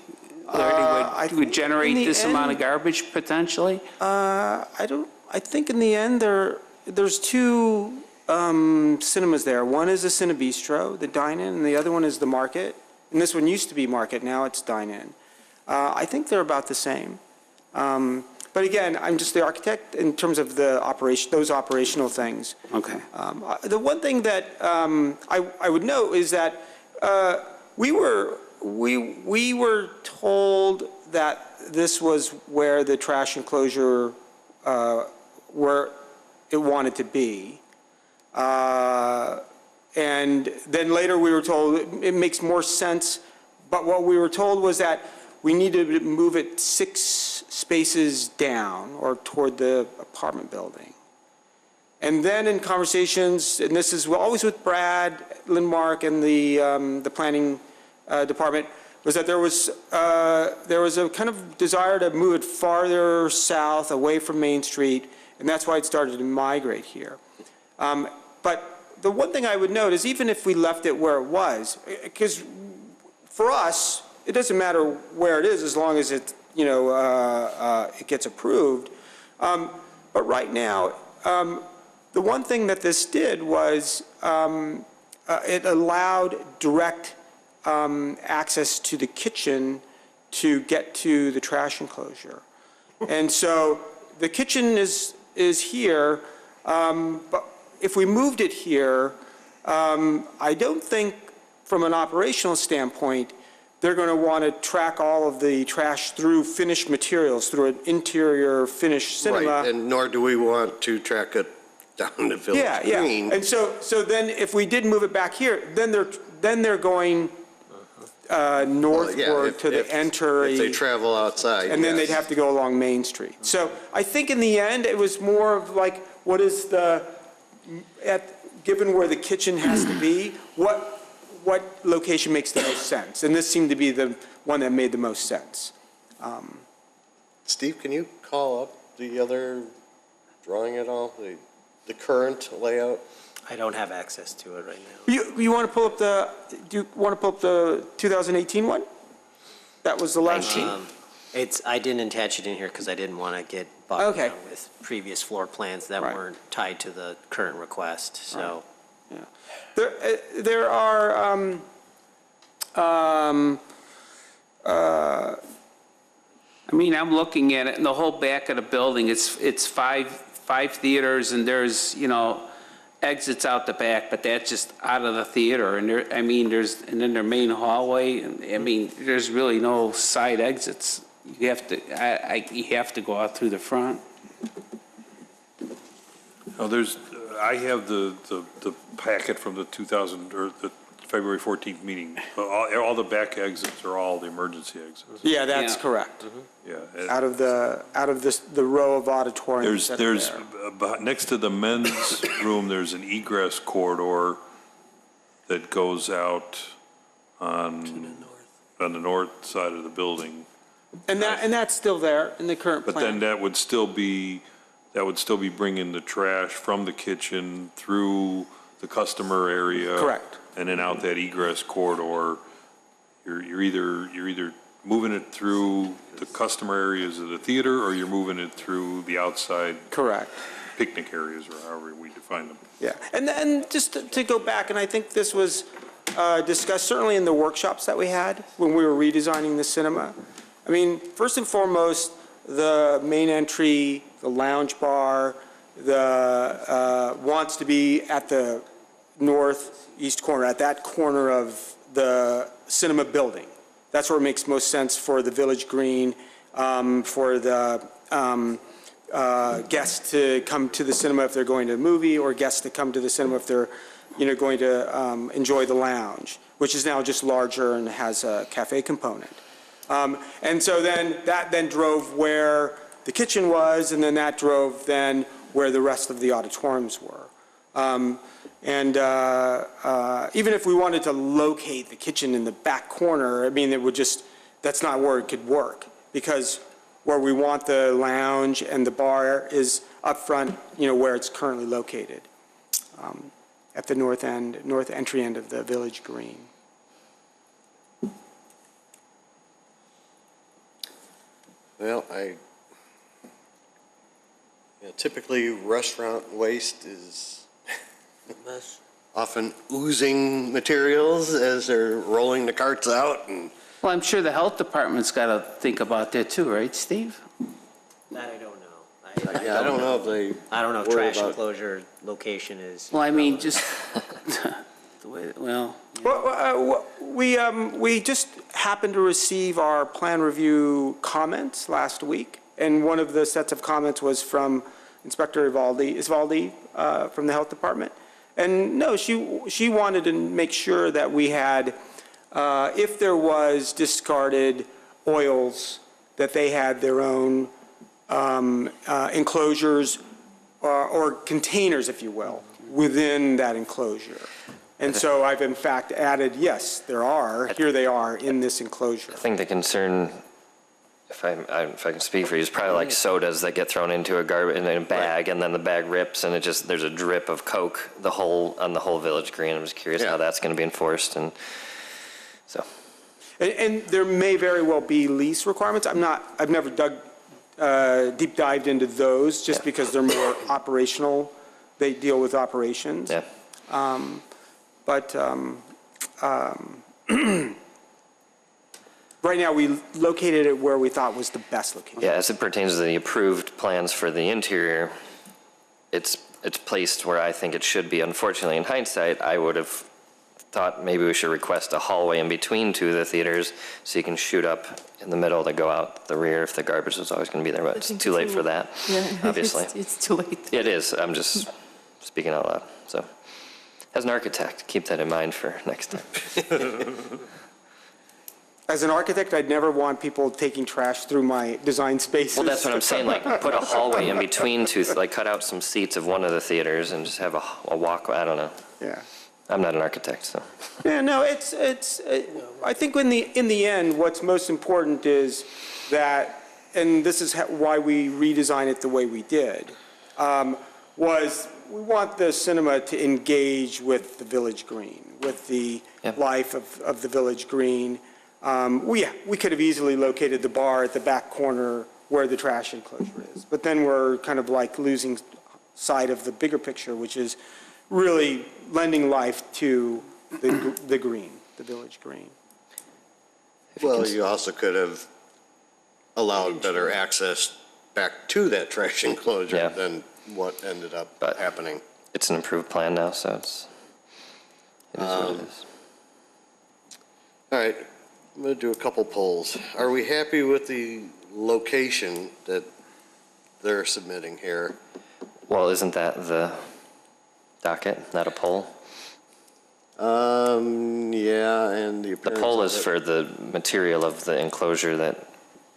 I Would generate think in the this amount of end- garbage potentially? I think in the end, there's 2 cinemas there. One is a Cinebistro, the dine-in, and the other one is the Market. And this one used to be Market, now it's dine-in. I think they're about the same. But again, I'm just the architect in terms of the operation, those operational things. Okay. The one thing that I would note is that we were told that this was where the trash enclosure where it wanted to be. And then later we were told it makes more sense, but what we were told was that we needed to move it 6 spaces down or toward the apartment building. And then in conversations, and this is always with Brad, Lindmark, and the planning department, was that there was a kind of desire to move it farther south, away from Main Street, and that's why it started to migrate here. But the one thing I would note is even if we left it where it was, because for us, it doesn't matter where it is as long as it, it gets approved. But right now, the one thing that this did was it allowed direct access to the kitchen to get to the trash enclosure. And so the kitchen is here, but if we moved it here, I don't think from an operational standpoint, they're going to want to track all of the trash through finished materials, through an interior finished cinema. Right, and nor do we want to track it down to Village Green. Yeah. And so then if we did move it back here, then they're going northward to the entry. If they travel outside, and then they'd have to go along Main Street. So I think in the end, it was more of like, what is given where the kitchen has to be, what location makes the most sense? And this seemed to be the one that made the most sense. Steve, can you call up the other drawing at all, the current layout? I don't have access to it right now. You want to pull up do you want to pull up the 2018 one? That was the last sheet? I didn't attach it in here because I didn't want to get bogged Okay. down with previous floor plans that Right. weren't tied to the current request, so. Yeah. There are, I'm looking at it, and the whole back of the building, it's five theaters, and there's, exits out the back, but that's just out of the theater, and and then their main hallway, and there's really no side exits. You have to go out through the front. Now, I have the packet from the 2000, or the February 14th meeting. All the back exits are all the emergency exits. yeah, that's Yeah. correct. Yeah. Out of the row of auditoriums. There's next to the men's room, there's an egress corridor that goes out on the north side of the building. And that's still there in the current But plan. then that would still be bringing the trash from the kitchen through the customer area. Correct. And then out that egress corridor. You're either moving it through the customer areas of the theater, or you're moving it through the outside Correct. picnic areas, or however we define them. Yeah, and then just to go back, and I think this was discussed certainly in the workshops that we had when we were redesigning the cinema. First and foremost, the main entry, the lounge bar, wants to be at the northeast corner, at that corner of the cinema building. That's where it makes most sense for the Village Green, for the guests to come to the cinema if they're going to a movie, or guests to come to the cinema if they're, going to enjoy the lounge, which is now just larger and has a cafe component. And so then that drove where the kitchen was, and then that drove then where the rest of the auditoriums were. And even if we wanted to locate the kitchen in the back corner, I mean, it would just, that's not where it could work, because where we want the lounge and the bar is up front, you know, where it's currently located, at the north entry end of the Village Green. Well, typically restaurant waste is often oozing materials as they're rolling the carts out, and Well, I'm sure the health department's got to think about that too, right, Steve? That I don't know. I don't know if they. I don't know if worry trash about- enclosure location is. Well, I mean, just the way, well, Well, we just happened to receive our plan review comments last week, and one of the sets of comments was from Inspector Isvaldi from the Health Department. And no, she wanted to make sure that we had, if there was discarded oils, that they had their own enclosures or containers, if you will, within that enclosure. And so I've in fact added, yes, there are, here they are in this enclosure. I think the concern, if I can speak for you, is probably like sodas that get thrown into a bag, and then the bag rips, and there's a drip of Coke on the whole Village Green. I'm just curious how that's going to be enforced, and so. And there may very well be lease requirements. I've never deep dived into those, just because they're more operational. They deal with operations. Yeah. But right now, we located it where we thought was the best location. Yeah, as it pertains to the approved plans for the interior, it's placed where I think it should be. Unfortunately, in hindsight, I would have thought maybe we should request a hallway in between two of the theaters so you can shoot up in the middle to go out the rear if the garbage is always going to be there, but it's too late for that, obviously. It's too late. It is. I'm just speaking out loud. So, as an architect, keep that in mind for next time. As an architect, I'd never want people taking trash through my design spaces. Well, that's what I'm saying, like, put a hallway in between two, like, cut out some seats of one of the theaters and just have a walk, I don't know. Yeah. I'm not an architect, so. Yeah, no, I think in the end, what's most important is that, and this is why we redesigned it the way we did, was we want the cinema to engage with the Village Green, with the life of the Village Green. We could have easily located the bar at the back corner where the trash enclosure is, but then we're kind of like losing sight of the bigger picture, which is really lending life to the green, the Village Green. Well, you also could have allowed better access back to that trash enclosure than what ended up happening. It's an improved plan now, so it is what it is. All right, I'm going to do a couple polls. Are we happy with the location that they're submitting here? Well, isn't that the docket, not a poll? Yeah, and the The appearance poll of is it. for the material of the enclosure that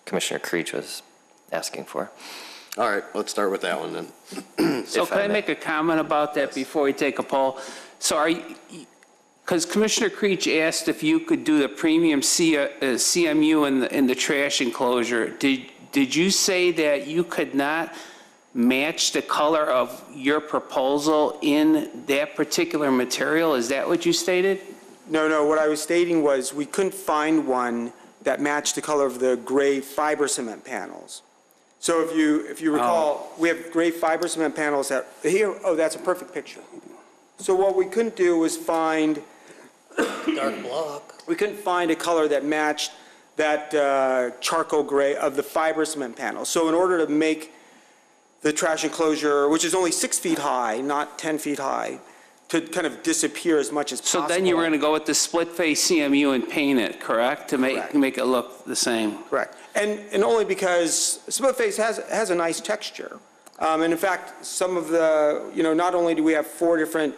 Commissioner Creech was asking for. All right, let's start with that one then. so If can I I may. make a comment about that before we take a poll? So are you, because Commissioner Creech asked if you could do the premium CMU in the trash enclosure. Did you say that you could not match the color of your proposal in that particular material? Is that what you stated? No, what I was stating was we couldn't find one that matched the color of the gray fiber cement panels. So if you recall, we have gray fiber cement panels that, here, that's a perfect picture. So what we couldn't do was find Dark block. we couldn't find a color that matched that charcoal gray of the fiber cement panel. So in order to make the trash enclosure, which is only 6 feet high, not 10 feet high, to kind of disappear as much as So possible. then you were going to go with the split-face CMU and paint it, correct? To Correct. make it look the same? Correct. And only because split face has a nice texture. And in fact, some of the, not only do we have 4 different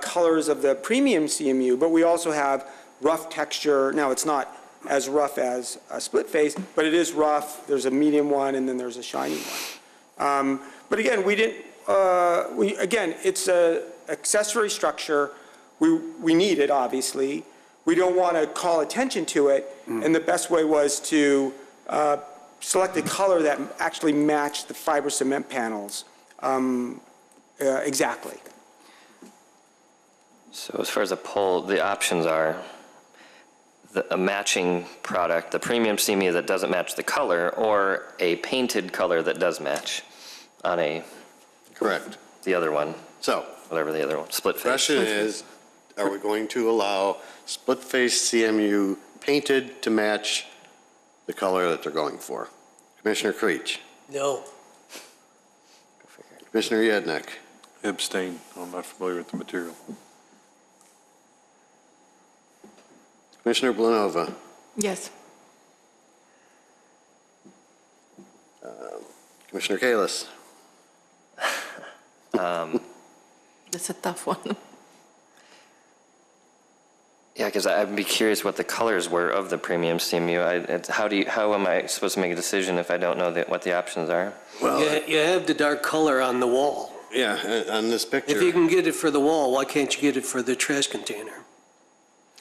colors of the premium CMU, but we also have rough texture. Now, it's not as rough as a split face, but it is rough. There's a medium one, and then there's a shiny one. But again, we didn't, it's accessory structure. We need it, obviously. We don't want to call attention to it, and the best way was to select a color that actually matched the fiber cement panels exactly. So as far as a pole, the options are a matching product, the premium CMU that doesn't match the color, or a painted color that does match on Correct. the other one, So, whatever the other one, split face. question is, are we going to allow split-face CMU painted to match the color that they're going for? Commissioner Creech, No. Commissioner Yednick, Abstain. I'm not familiar with the material. Commissioner Blanova, Yes. Commissioner Kalis, That's a tough one. Yeah, because I'd be curious what the colors were of the premium CMU. How am I supposed to make a decision if I don't know what the options are? well, You have the dark color on the wall. yeah, on this If you picture, can get it for the wall, why can't you get it for the trash container?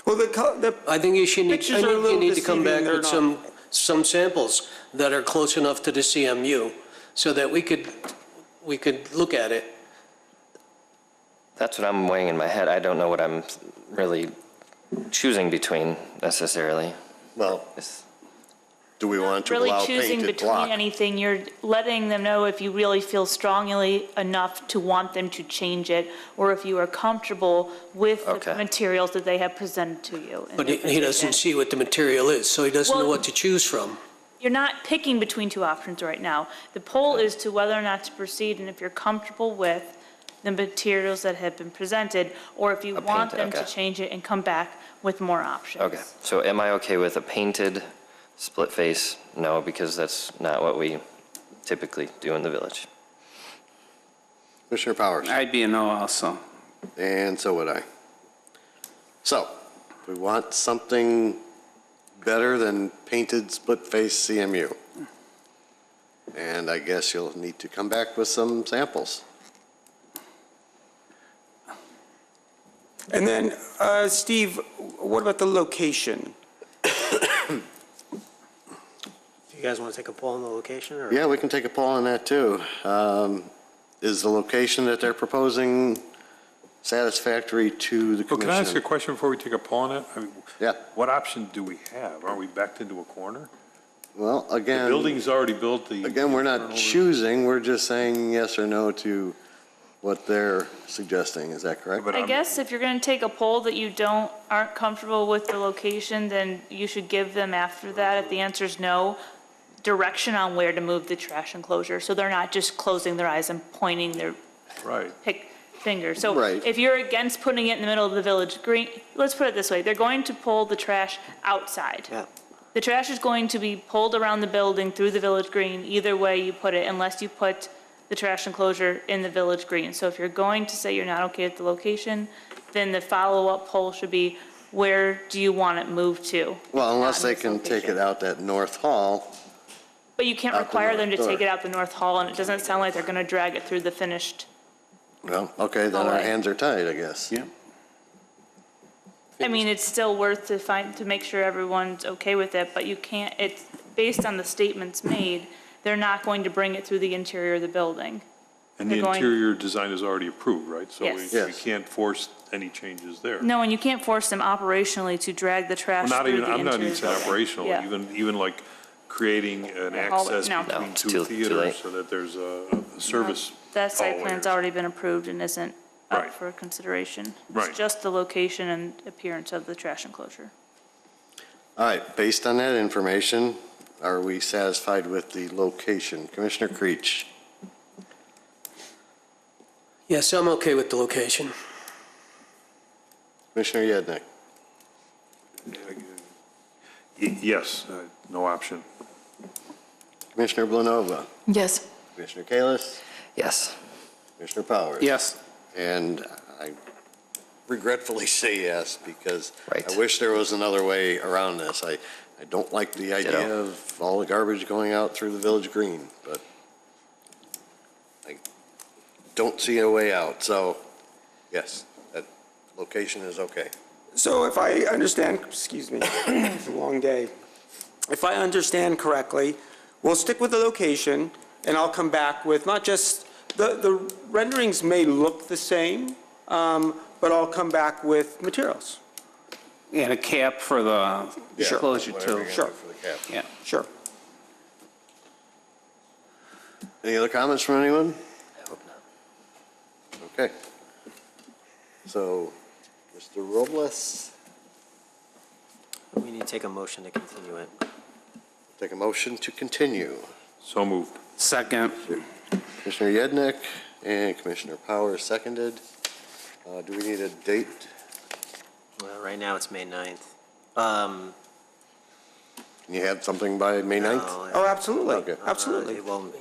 Well, the I think you should need, Pictures are a you little need to come deceiving, back they're with not. some samples that are close enough to the CMU so that we could look at it. That's what I'm weighing in my head. I don't know what I'm really choosing between necessarily. well, It's- do we want to Really allow choosing painted between block? anything, you're letting them know if you really feel strongly enough to want them to change it, or if you are comfortable with Okay. the materials that they have presented to you. in But their he doesn't petition. see what the material is, so he doesn't know Well- what to choose from. You're not picking between two options right now. The poll is to whether or not to proceed, and if you're comfortable with the materials that have been presented, or if you want painted, them to okay. change it and come back with more options. Okay, so am I okay with a painted split face? No, because that's not what we typically do in the village. Commissioner Powers, I'd be a no also. and so would I. So, we want something better than painted split-face CMU. And I guess you'll need to come back with some samples. And then, Steve, what about the location? You guys want to take a poll on the location, or? Yeah, we can take a poll on that, too. Is the location that they're proposing satisfactory to the Well, can I ask you a commission? question before we take a poll on it? I mean, Yeah, what option do we have? Aren't we backed into a corner? well, The again, building's already built, the. we're not turnover- choosing, we're just saying yes or no to what they're suggesting. Is that correct? But I I'm- guess if you're going to take a poll that you aren't comfortable with the location, then you should give them after that, if the answer is no, direction on where to move the trash enclosure, so they're not just closing their eyes and pointing their Right. finger. So Right. if you're against putting it in the middle of the village green, let's put it this way, they're going to pull the trash outside. Yeah. The trash is going to be pulled around the building through the village green, either way you put it, unless you put the trash enclosure in the village green. So if you're going to say you're not okay with the location, then the follow-up poll should be, where do you want it moved to? Well, unless Not they in this can take it location. out that north hall. But you can't out the require them to north take door. it out the north hall, and it doesn't sound like they're gonna drag it through the finished. Well, okay, then our Hallway. hands are tied, I guess. Yeah. I mean, it's still worth to make sure everyone's okay with it, but you can't, it's based on the statements made, they're not going to bring it through the interior of the building. And the They're going- interior design is already approved, right? So Yes. we Yes. can't force any changes there. No, and you can't force them operationally to drag the trash Well, through the not interior. even, I'm not even of the building. operational, Yeah. even like creating an A hallway, access no. between No, it's two too theaters late. so that there's a service. That site hallway plan's or already been approved and isn't up Right. for consideration. Right. It's just the location and appearance of the trash enclosure. All right, based on that information, are we satisfied with the location? Commissioner Creech, Yes, I'm okay with the location. Commissioner Yednick, Yes, no option. Commissioner Blanova, Yes. Commissioner Kalis, Yes. Commissioner Powers. Yes. And I regretfully say yes, because Right. I wish there was another way around this. I don't like the idea Ditto. of all the garbage going out through the village green, but I don't see a way out. So Yes, that location is okay. So if I understand, excuse me, it's a long day. If I understand correctly, we'll stick with the location, and I'll come back with not just, the renderings may look the same, but I'll come back with materials. And a cap for the Sure. closure Whatever you're too. gonna Sure. do for the cap. Yeah. Sure. Any other comments from anyone? I hope not. Okay. So, Mr. Robles, We need to take a motion to continue it. take a motion to continue. So moved. Second. Commissioner Yednick and Commissioner Powers seconded. Do we need a date? Well, right now it's May 9th. Can you have something by May 9th? No, Oh, absolutely, Okay. absolutely. it won't,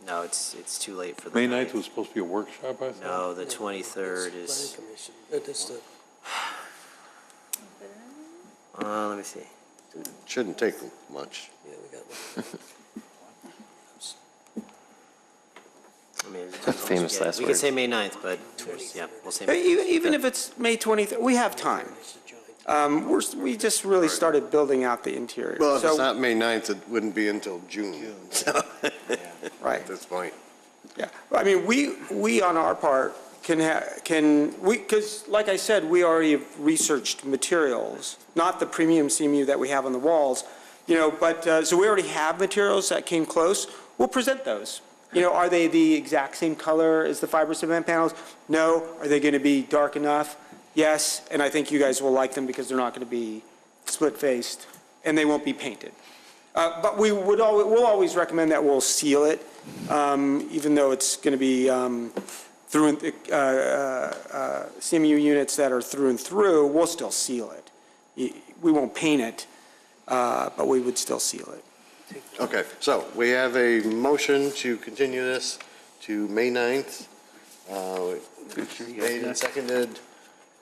no, it's too late for the. May 9th was supposed to be a workshop, I thought? No, the 23rd is, let me see. Shouldn't take much. I mean, Famous yeah, last we could words. say May 9th, but, yeah, we'll say. Even if it's May 23rd, we have time. We just really started building out the interior. Well, if So- it's not May 9th, it wouldn't be until June, so, Right. at this point. Yeah, I mean, we on our part because like I said, we already have researched materials, not the premium CMU that we have on the walls, but, so we already have materials that came close. We'll present those. Are they the exact same color as the fiber cement panels? No. Are they going to be dark enough? Yes, and I think you guys will like them because they're not going to be split-faced, and they won't be painted. But we'll always recommend that we'll seal it, even though it's going to be through CMU units that are through and through, we'll still seal it. We won't paint it, but we would still seal it. Okay, so we have a motion to continue this to May 9th. Made and seconded.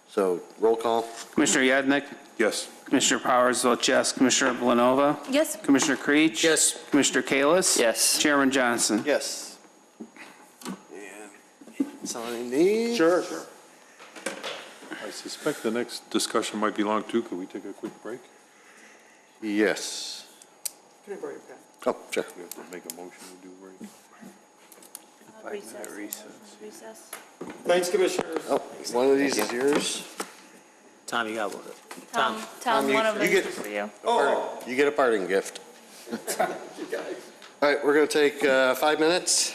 So roll call. Commissioner Yednick, Yes. Commissioner Powers votes yes. Commissioner Blanova, Yes. Commissioner Creech. Yes. Commissioner Kalis. Yes. Chairman Johnson. Yes. And sign these. Sure. I suspect the next discussion might be long, too. Could we take a quick break? Yes. Can I borrow your pen? Oh, sure. We have to make a motion to do a break. Recess. Thanks, Commissioners. Oh, one of these is yours. Tom, you got one. Tom, you- one of them you is get- for you. You get a parting gift. All right, we're going to take 5 minutes.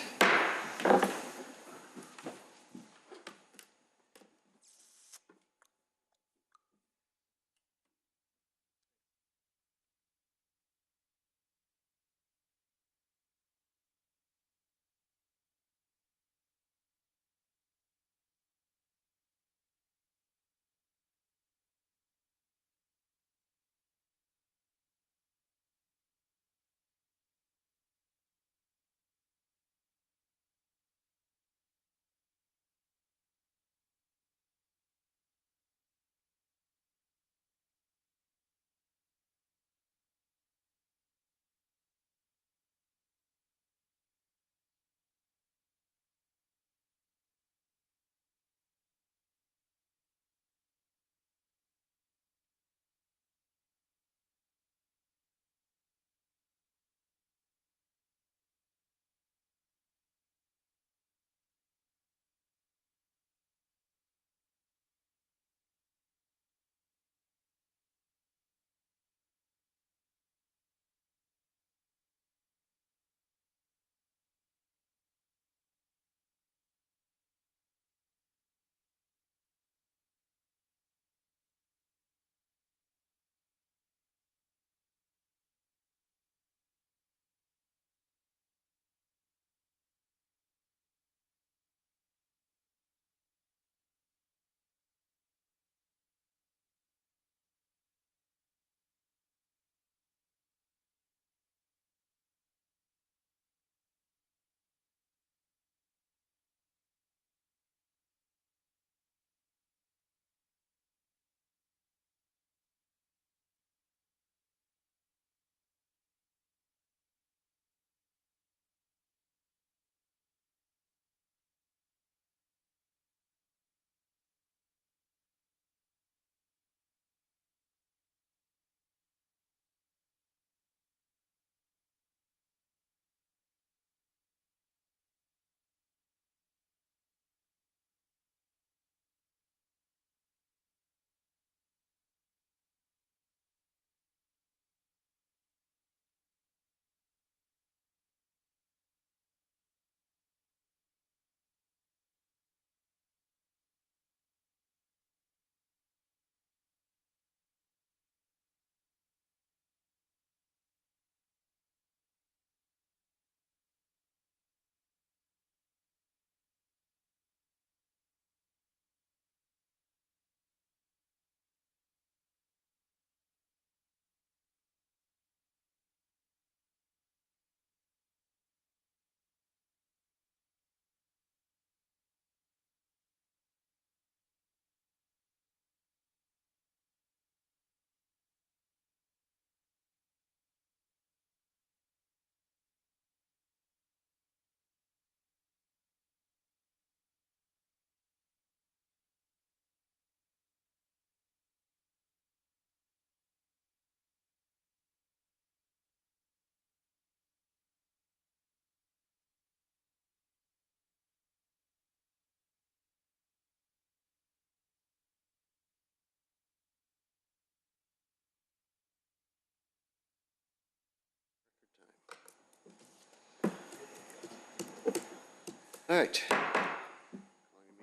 All right.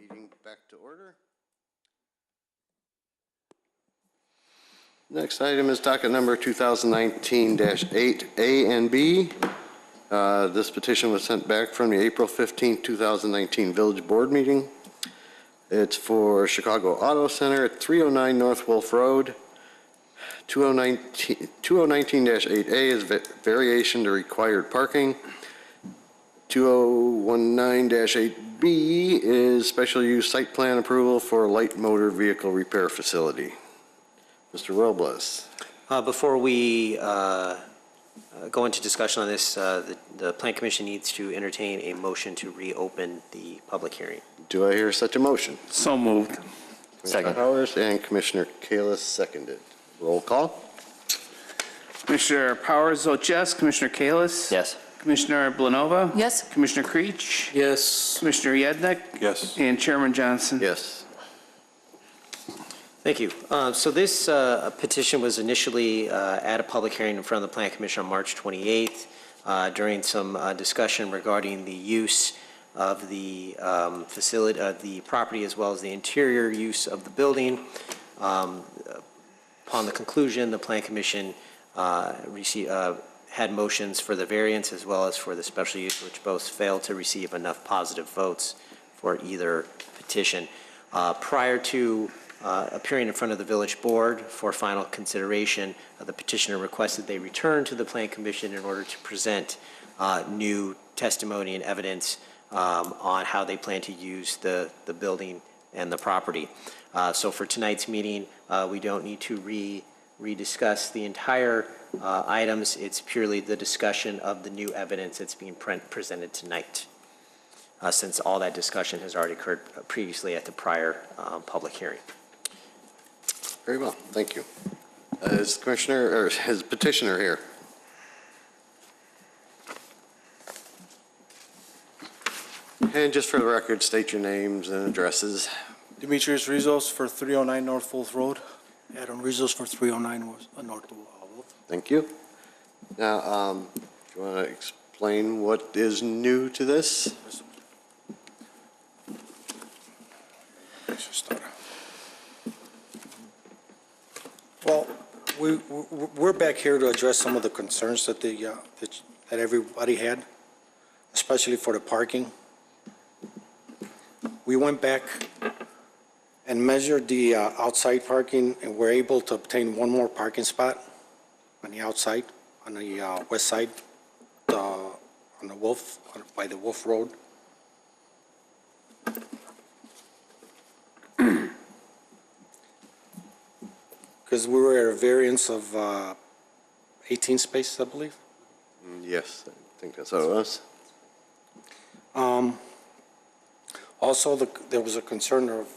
Meeting back to order. Next item is docket number 2019-8A and B. This petition was sent back from the April 15, 2019 Village Board meeting. It's for Chicago Auto Center at 309 North Wolf Road. 2019-8A is variation to required parking. 2019-8B is special use site plan approval for light motor vehicle repair facility. Mr. Robles. Before we go into discussion on this, the Plan Commission needs to entertain a motion to reopen the public hearing. Do I hear such a motion? So moved. Commissioner Powers and Commissioner Kalis seconded. Roll call. Commissioner Powers votes yes. Commissioner Kalis? Yes. Commissioner Blanova? Yes. Commissioner Creech? Yes. Commissioner Yednek? Yes. And Chairman Johnson? Yes. Thank you. So this petition was initially at a public hearing in front of the Plan Commission on March 28th during some discussion regarding the use of the facility, the property, as well as the interior use of the building. Upon the conclusion, the Plan Commission had motions for the variance as well as for the special use, which both failed to receive enough positive votes for either petition. Prior to appearing in front of the village board for final consideration, the petitioner requested they return to the Plan Commission in order to present new testimony and evidence on how they plan to use the building and the property. So for tonight's meeting, we don't need to rediscuss the entire items. It's purely the discussion of the new evidence that's being presented tonight, since all that discussion has already occurred previously at the prior public hearing. Very well. Thank you. Is Commissioner or is petitioner here? And just for the record, state your names and addresses. Demetrius Rizos for 309 North Wolf Road. Adam Rizos for 309 North Wolf. Thank you. Now, do you want to explain what is new to this? Let's just start. Well, we're back here to address some of the concerns that that everybody had, especially for the parking. We went back and measured the outside parking, and we're able to obtain one more parking spot on the outside, on the west side, on the Wolf, by the Wolf Road. Because we were at a variance of 18 spaces, I believe. Yes, I think that's how it was. Also, there was a concern of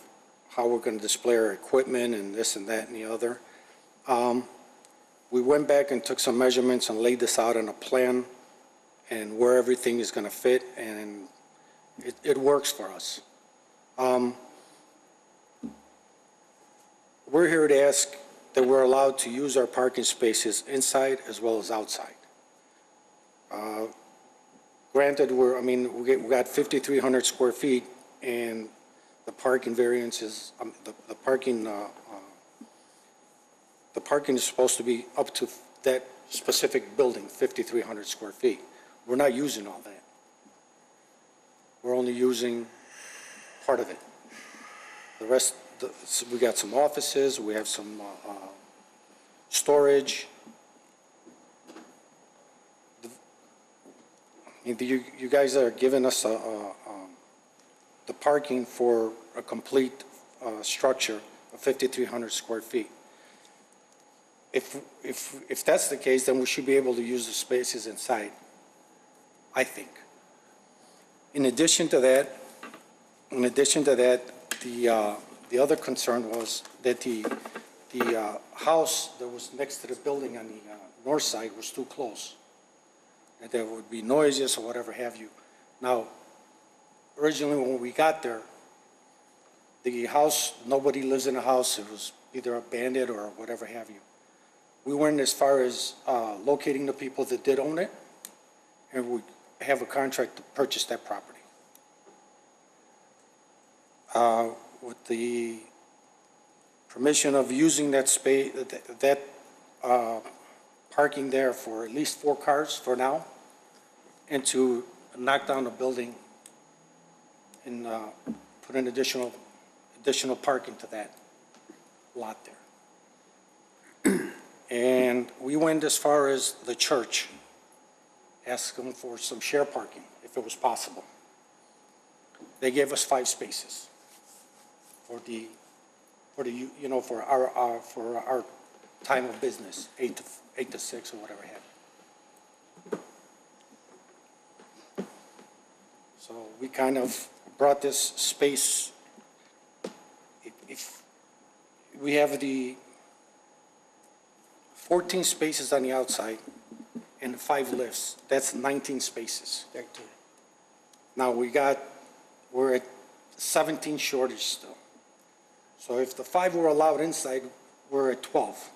how we're going to display our equipment and this and that and the other. We went back and took some measurements and laid this out on a plan and where everything is going to fit, and it works for us. We're here to ask that we're allowed to use our parking spaces inside as well as outside. Granted, we got 5,300 square feet, and the parking variance is, the parking is supposed to be up to that specific building, 5,300 square feet. We're not using all that. We're only using part of it. The rest, we got some offices, we have some storage. You guys are giving us the parking for a complete structure of 5,300 square feet. If that's the case, then we should be able to use the spaces inside, I think. In addition to that, the other concern was that the house that was next to the building on the north side was too close, and there would be noises or whatever have you. Now, originally when we got there, the house, nobody lives in the house. It was either abandoned or whatever have you. We went as far as locating the people that did own it, and we have a contract to purchase that property. with the permission of using that space, parking there for at least 4 cars for now, and to knock down the building and put in additional parking to that lot there. And we went as far as the church, asking for some share parking, if it was possible. They gave us 5 spaces for our time of business, 8 to 6 or whatever have you. So we kind of brought this space, if we have the 14 spaces on the outside and 5 lifts, that's 19 spaces. Now we're at 17 shortage still. So if the 5 were allowed inside, we're at 12.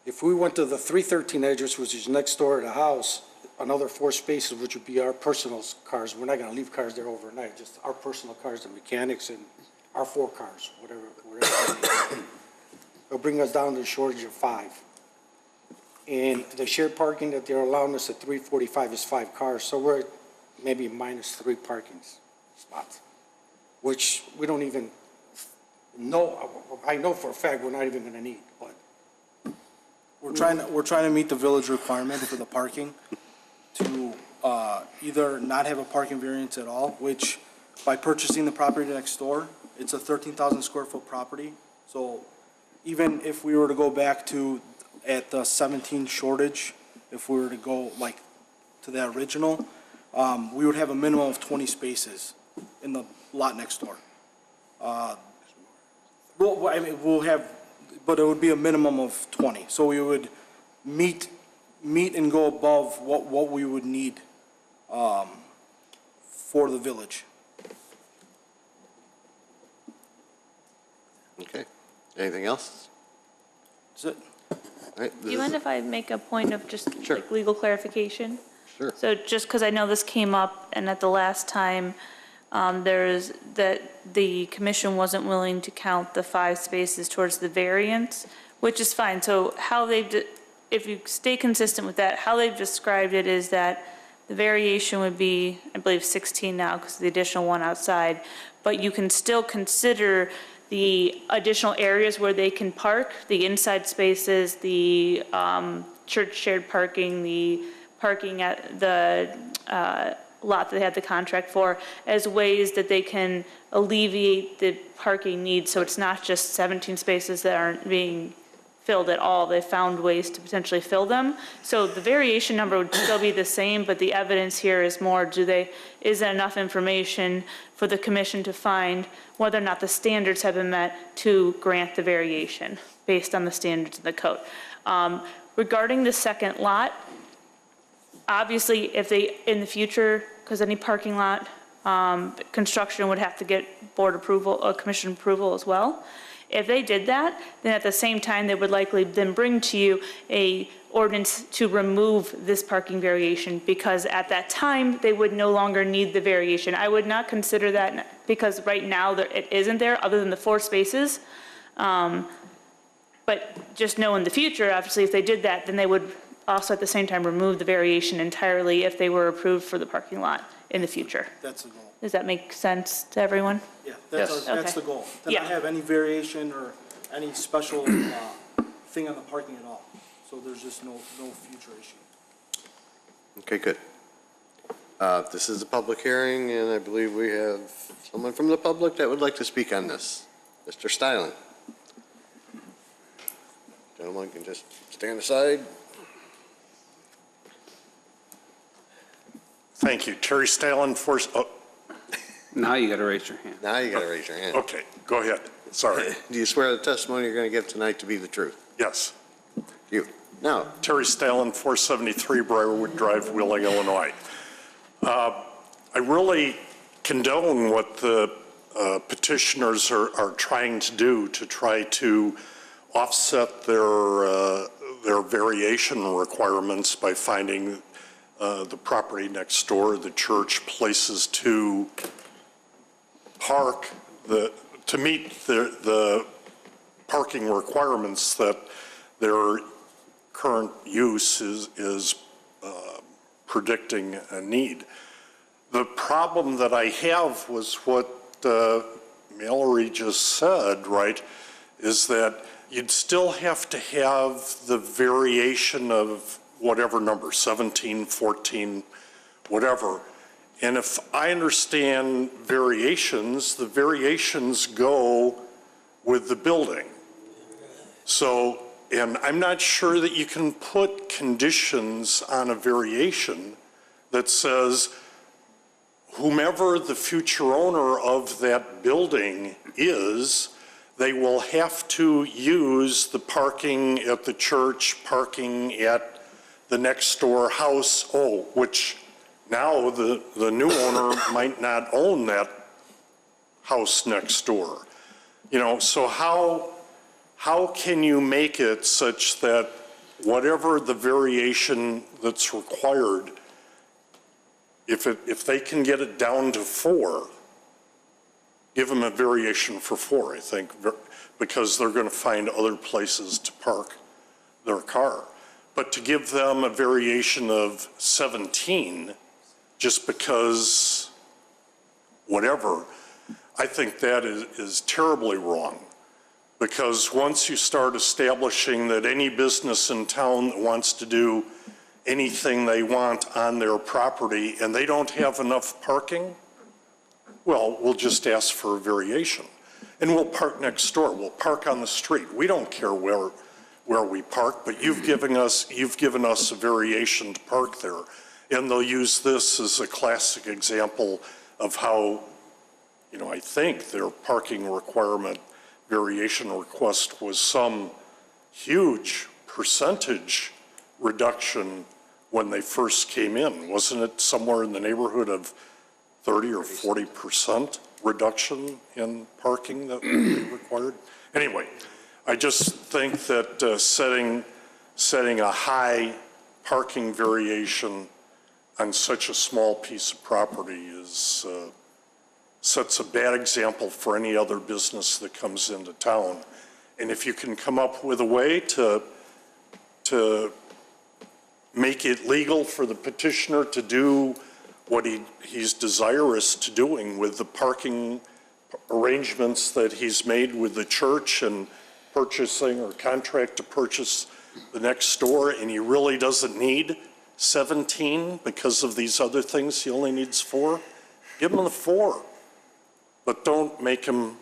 If we went to the 313 Edgeworth, which is next door to the house, another 4 spaces, which would be our personal cars. We're not going to leave cars there overnight, just our personal cars, the mechanics, and our 4 cars, whatever. It'll bring us down to a shortage of 5. And the shared parking that they're allowing us at 345 is 5 cars, so we're at maybe minus 3 parking spots, which we don't even know. I know for a fact we're not even going to need, but. We're trying to meet the village requirement for the parking to either not have a parking variance at all, which by purchasing the property next door, it's a 13,000 square foot property. So even if we were to go back to at the 17 shortage, if we were to go like to the original, we would have a minimum of 20 spaces in the lot next door. We'll have, but it would be a minimum of 20. So we would meet and go above what we would need for the village. Okay. Anything else? That's it. All right, Do you mind if I make a point of just Sure. like legal clarification? Sure. So just because I know this came up, and at the last time, there's that the commission wasn't willing to count the 5 spaces towards the variance, which is fine. So how if you stay consistent with that, how they've described it is that the variation would be, I believe, 16 now because of the additional one outside, but you can still consider the additional areas where they can park, the inside spaces, the church shared parking, the parking at the lot that they had the contract for, as ways that they can alleviate the parking needs. So it's not just 17 spaces that aren't being filled at all. They found ways to potentially fill them. So the variation number would still be the same, but the evidence here is more, is there enough information for the commission to find whether or not the standards have been met to grant the variation based on the standards of the code. Regarding the second lot, obviously if they, in the future, because any parking lot construction would have to get board approval or commission approval as well. If they did that, then at the same time, they would likely then bring to you a ordinance to remove this parking variation, because at that time, they would no longer need the variation. I would not consider that, because right now it isn't there other than the 4 spaces. But just know in the future, obviously, if they did that, then they would also at the same time remove the variation entirely if they were approved for the parking lot in the future. That's the goal. Does that make sense to everyone? Yeah, Yes. that's the goal. To Yeah. not have any variation or any special thing on the parking at all. So there's just no future issue. Okay, good. This is a public hearing, and I believe we have someone from the public that would like to speak on this. Mr. Stylen. Gentlemen can just stand aside. Thank you. Terry Stalin, Now you got to raise your hand. Now you got to raise your hand. okay, go ahead. Sorry. Do you swear the testimony you're going to give tonight to be the truth? Yes. You. Now, Terry Stalin, 473 Briarwood Drive, Wheeling, Illinois. I really condone what the petitioners are trying to do to try to offset their variation requirements by finding the property next door, the church, places to park to meet the parking requirements that their current use is predicting a need. The problem that I have was what Mallory just said, right, is that you'd still have to have the variation of whatever number, 17, 14, whatever. And if I understand variations, the variations go with the building. So, and I'm not sure that you can put conditions on a variation that says whomever the future owner of that building is, they will have to use the parking at the church, parking at the next door house, which now the new owner might not own that house next door. You know, so how can you make it such that whatever the variation that's required, if they can get it down to 4, give them a variation for 4, I think, because they're going to find other places to park their car. But to give them a variation of 17, just because whatever, I think that is terribly wrong. Because once you start establishing that any business in town that wants to do anything they want on their property and they don't have enough parking, well, we'll just ask for a variation. And we'll park next door. We'll park on the street. We don't care where we park, but you've given us a variation to park there. And they'll use this as a classic example of how, you know, I think their parking requirement variation request was some huge percentage reduction when they first came in. Wasn't it somewhere in the neighborhood of 30 or 40% reduction in parking that they required? Anyway, I just think that setting a high parking variation on such a small piece of property sets a bad example for any other business that comes into town. And if you can come up with a way to make it legal for the petitioner to do what he's desirous to doing with the parking arrangements that he's made with the church and purchasing or contract to purchase the next door, and he really doesn't need 17 because of these other things, he only needs 4, give him the 4. But don't make him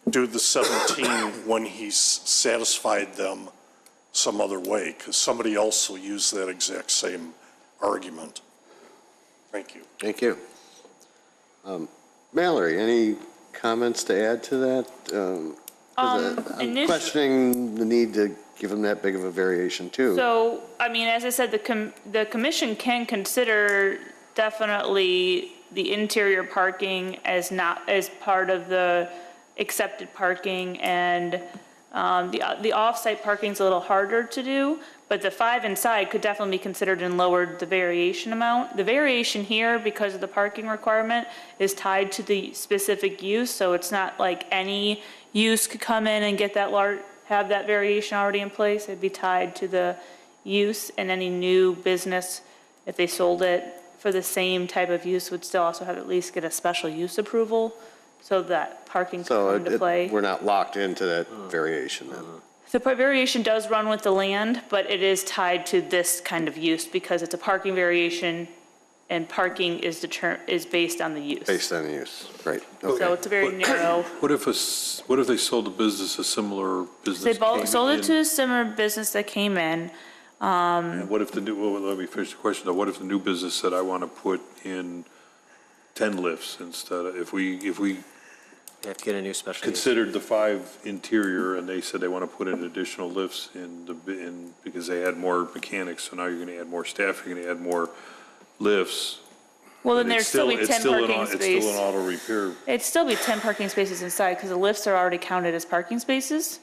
do the 17 when he's satisfied them some other way, because somebody else will use that exact same argument. Thank you. Thank you. Mallory, any comments to add to that? I'm questioning the need to give them that big of a variation too. So, I mean, as I said, the commission can consider definitely the interior parking as part of the accepted parking, and the off-site parking is a little harder to do, but the 5 inside could definitely be considered and lowered the variation amount. The variation here, because of the parking requirement, is tied to the specific use, so it's not like any use could come in and get that have that variation already in place. It'd be tied to the use, and any new business, if they sold it for the same type of use, would still also have at least get a special use approval, so that parking could come into play. We're not locked into that variation then? The variation does run with the land, but it is tied to this kind of use because it's a parking variation, and parking is based on the use. Based on the use, right. Okay. So it's a very narrow. What if they sold a business, a similar business? They both came sold it in? to a similar business that came in. And what if let me finish the question though. What if the new business said, I want to put in 10 lifts instead of, if we You have to get a new special use. considered the 5 interior and they said they want to put in additional lifts because they had more mechanics, so now you're going to add more staff, you're going to add more lifts. Well, then But there'd it's still be 10 parking It's still spaces. an auto repair. It'd still be 10 parking spaces inside because the lifts are already counted as parking spaces.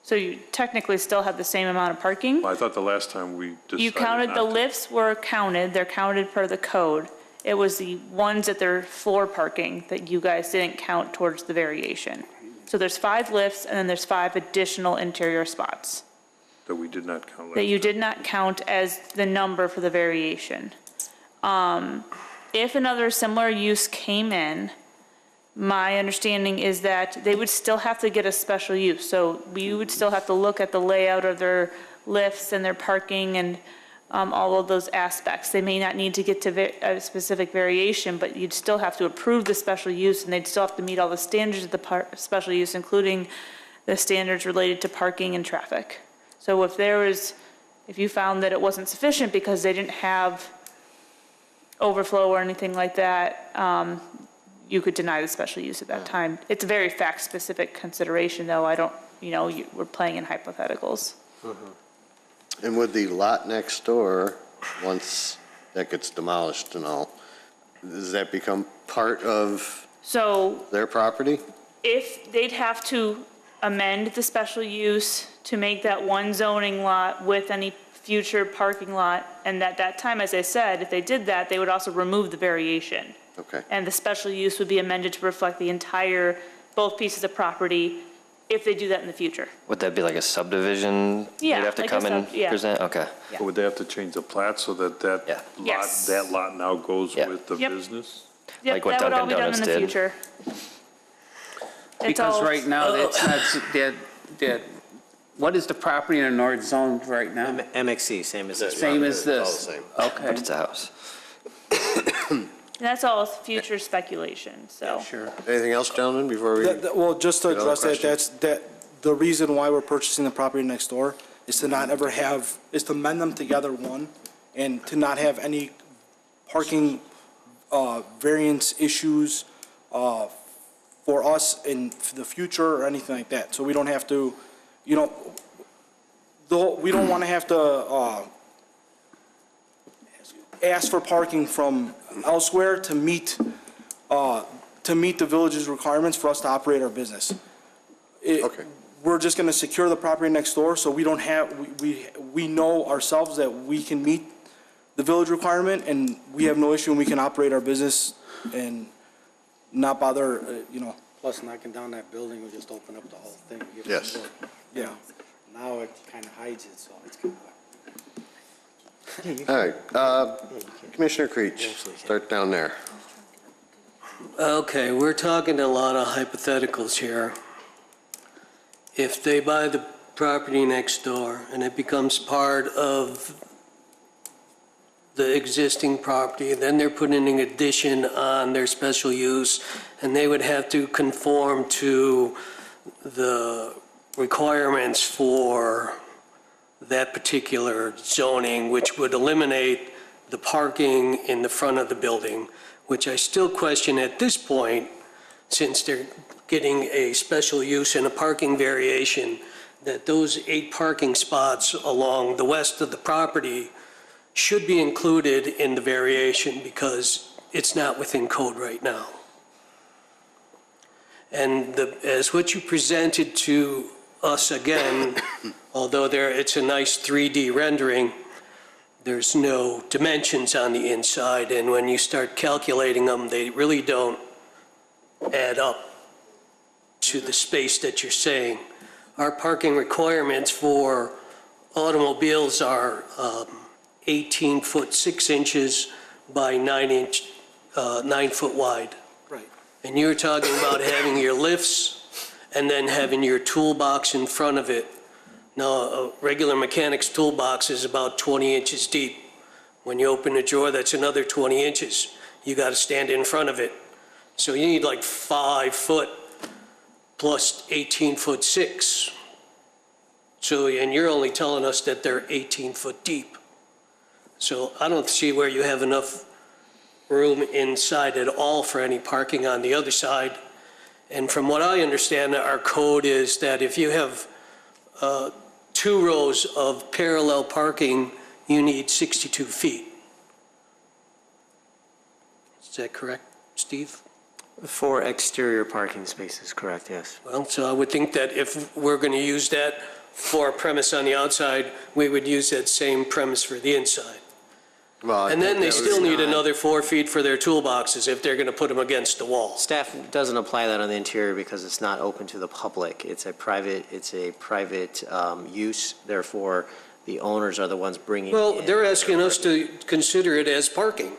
So you technically still have the same amount of parking. Well, I thought the last time we decided You counted, not the to. lifts were counted, they're counted per the code. It was the ones at their floor parking that you guys didn't count towards the variation. So there's 5 lifts, and then there's 5 additional interior spots That we did not count. that you did not count as the number for the variation. If another similar use came in, my understanding is that they would still have to get a special use. So we would still have to look at the layout of their lifts and their parking and all of those aspects. They may not need to get to a specific variation, but you'd still have to approve the special use, and they'd still have to meet all the standards of the special use, including the standards related to parking and traffic. So if you found that it wasn't sufficient because they didn't have overflow or anything like that, you could deny the special use at that time. It's a very fact-specific consideration, though. We're playing in hypotheticals. And with the lot next door, once that gets demolished and all, does that become part of their property? If they'd have to amend the special use to make that one zoning lot with any future parking lot, and at that time, as I said, if they did that, they would also remove the variation. Okay. And the special use would be amended to reflect both pieces of property, if they do that in the future. Would that be like a subdivision? Yeah, You'd have to like a come and yeah. present? Okay. Yeah. But would they have to change the plat so that Yeah. lot, Yes. that lot now goes Yeah. with the Yep. business? Yep, Like what that would all Dunkin' be done in Donuts the did. future. It's Because all- right now, it's not, what is the property in the north zone right now? MXC, same as this. Same as this? All the same. Okay. But it's a house. And that's all future speculation, so. Sure. Anything else, gentlemen, before we? Well, just to Any other address that, the reason why we're purchasing the property next door is to not ever is to mend them together one, and to not have any parking variance issues for us in the future or anything like that. So we don't have to, we don't want to have to ask for parking from elsewhere to meet the village's requirements for us to operate our business. Okay. We're just going to secure the property next door, so we don't have, we know ourselves that we can meet the village requirement, and we have no issue, and we can operate our business and not bother, Plus knocking down that building will just open up the whole thing. Yes. Yeah. Now it kind of hides it, so it's kind of. All right, Commissioner Creech, start down there. Okay, we're talking a lot of hypotheticals here. If they buy the property next door and it becomes part of the existing property, then they're putting an addition on their special use, and they would have to conform to the requirements for that particular zoning, which would eliminate the parking in the front of the building, which I still question at this point, since they're getting a special use and a parking variation, that those 8 parking spots along the west of the property should be included in the variation because it's not within code right now. And as what you presented to us again, although it's a nice 3D rendering, there's no dimensions on the inside, and when you start calculating them, they really don't add up to the space that you're saying. Our parking requirements for automobiles are 18 foot 6 inches by 9 foot wide. Right. And you're talking about having your lifts and then having your toolbox in front of it. Now, a regular mechanic's toolbox is about 20 inches deep. When you open a drawer, that's another 20 inches. You got to stand in front of it. So you need like 5 foot plus 18 foot 6. So, and you're only telling us that they're 18 foot deep. So I don't see where you have enough room inside at all for any parking on the other side. And from what I understand, our code is that if you have 2 rows of parallel parking, you need 62 feet. Is that correct, Steve? For exterior parking spaces, correct, yes. Well, so I would think that if we're going to use that for a premise on the outside, we would use that same premise for the inside. Well, I And then think they that still was- need another 4 feet for their toolboxes if they're going to put them against the wall. Staff doesn't apply that on the interior because it's not open to the public. It's a private use, therefore, the owners are the ones bringing Well, in they're asking their us to consider it as parking.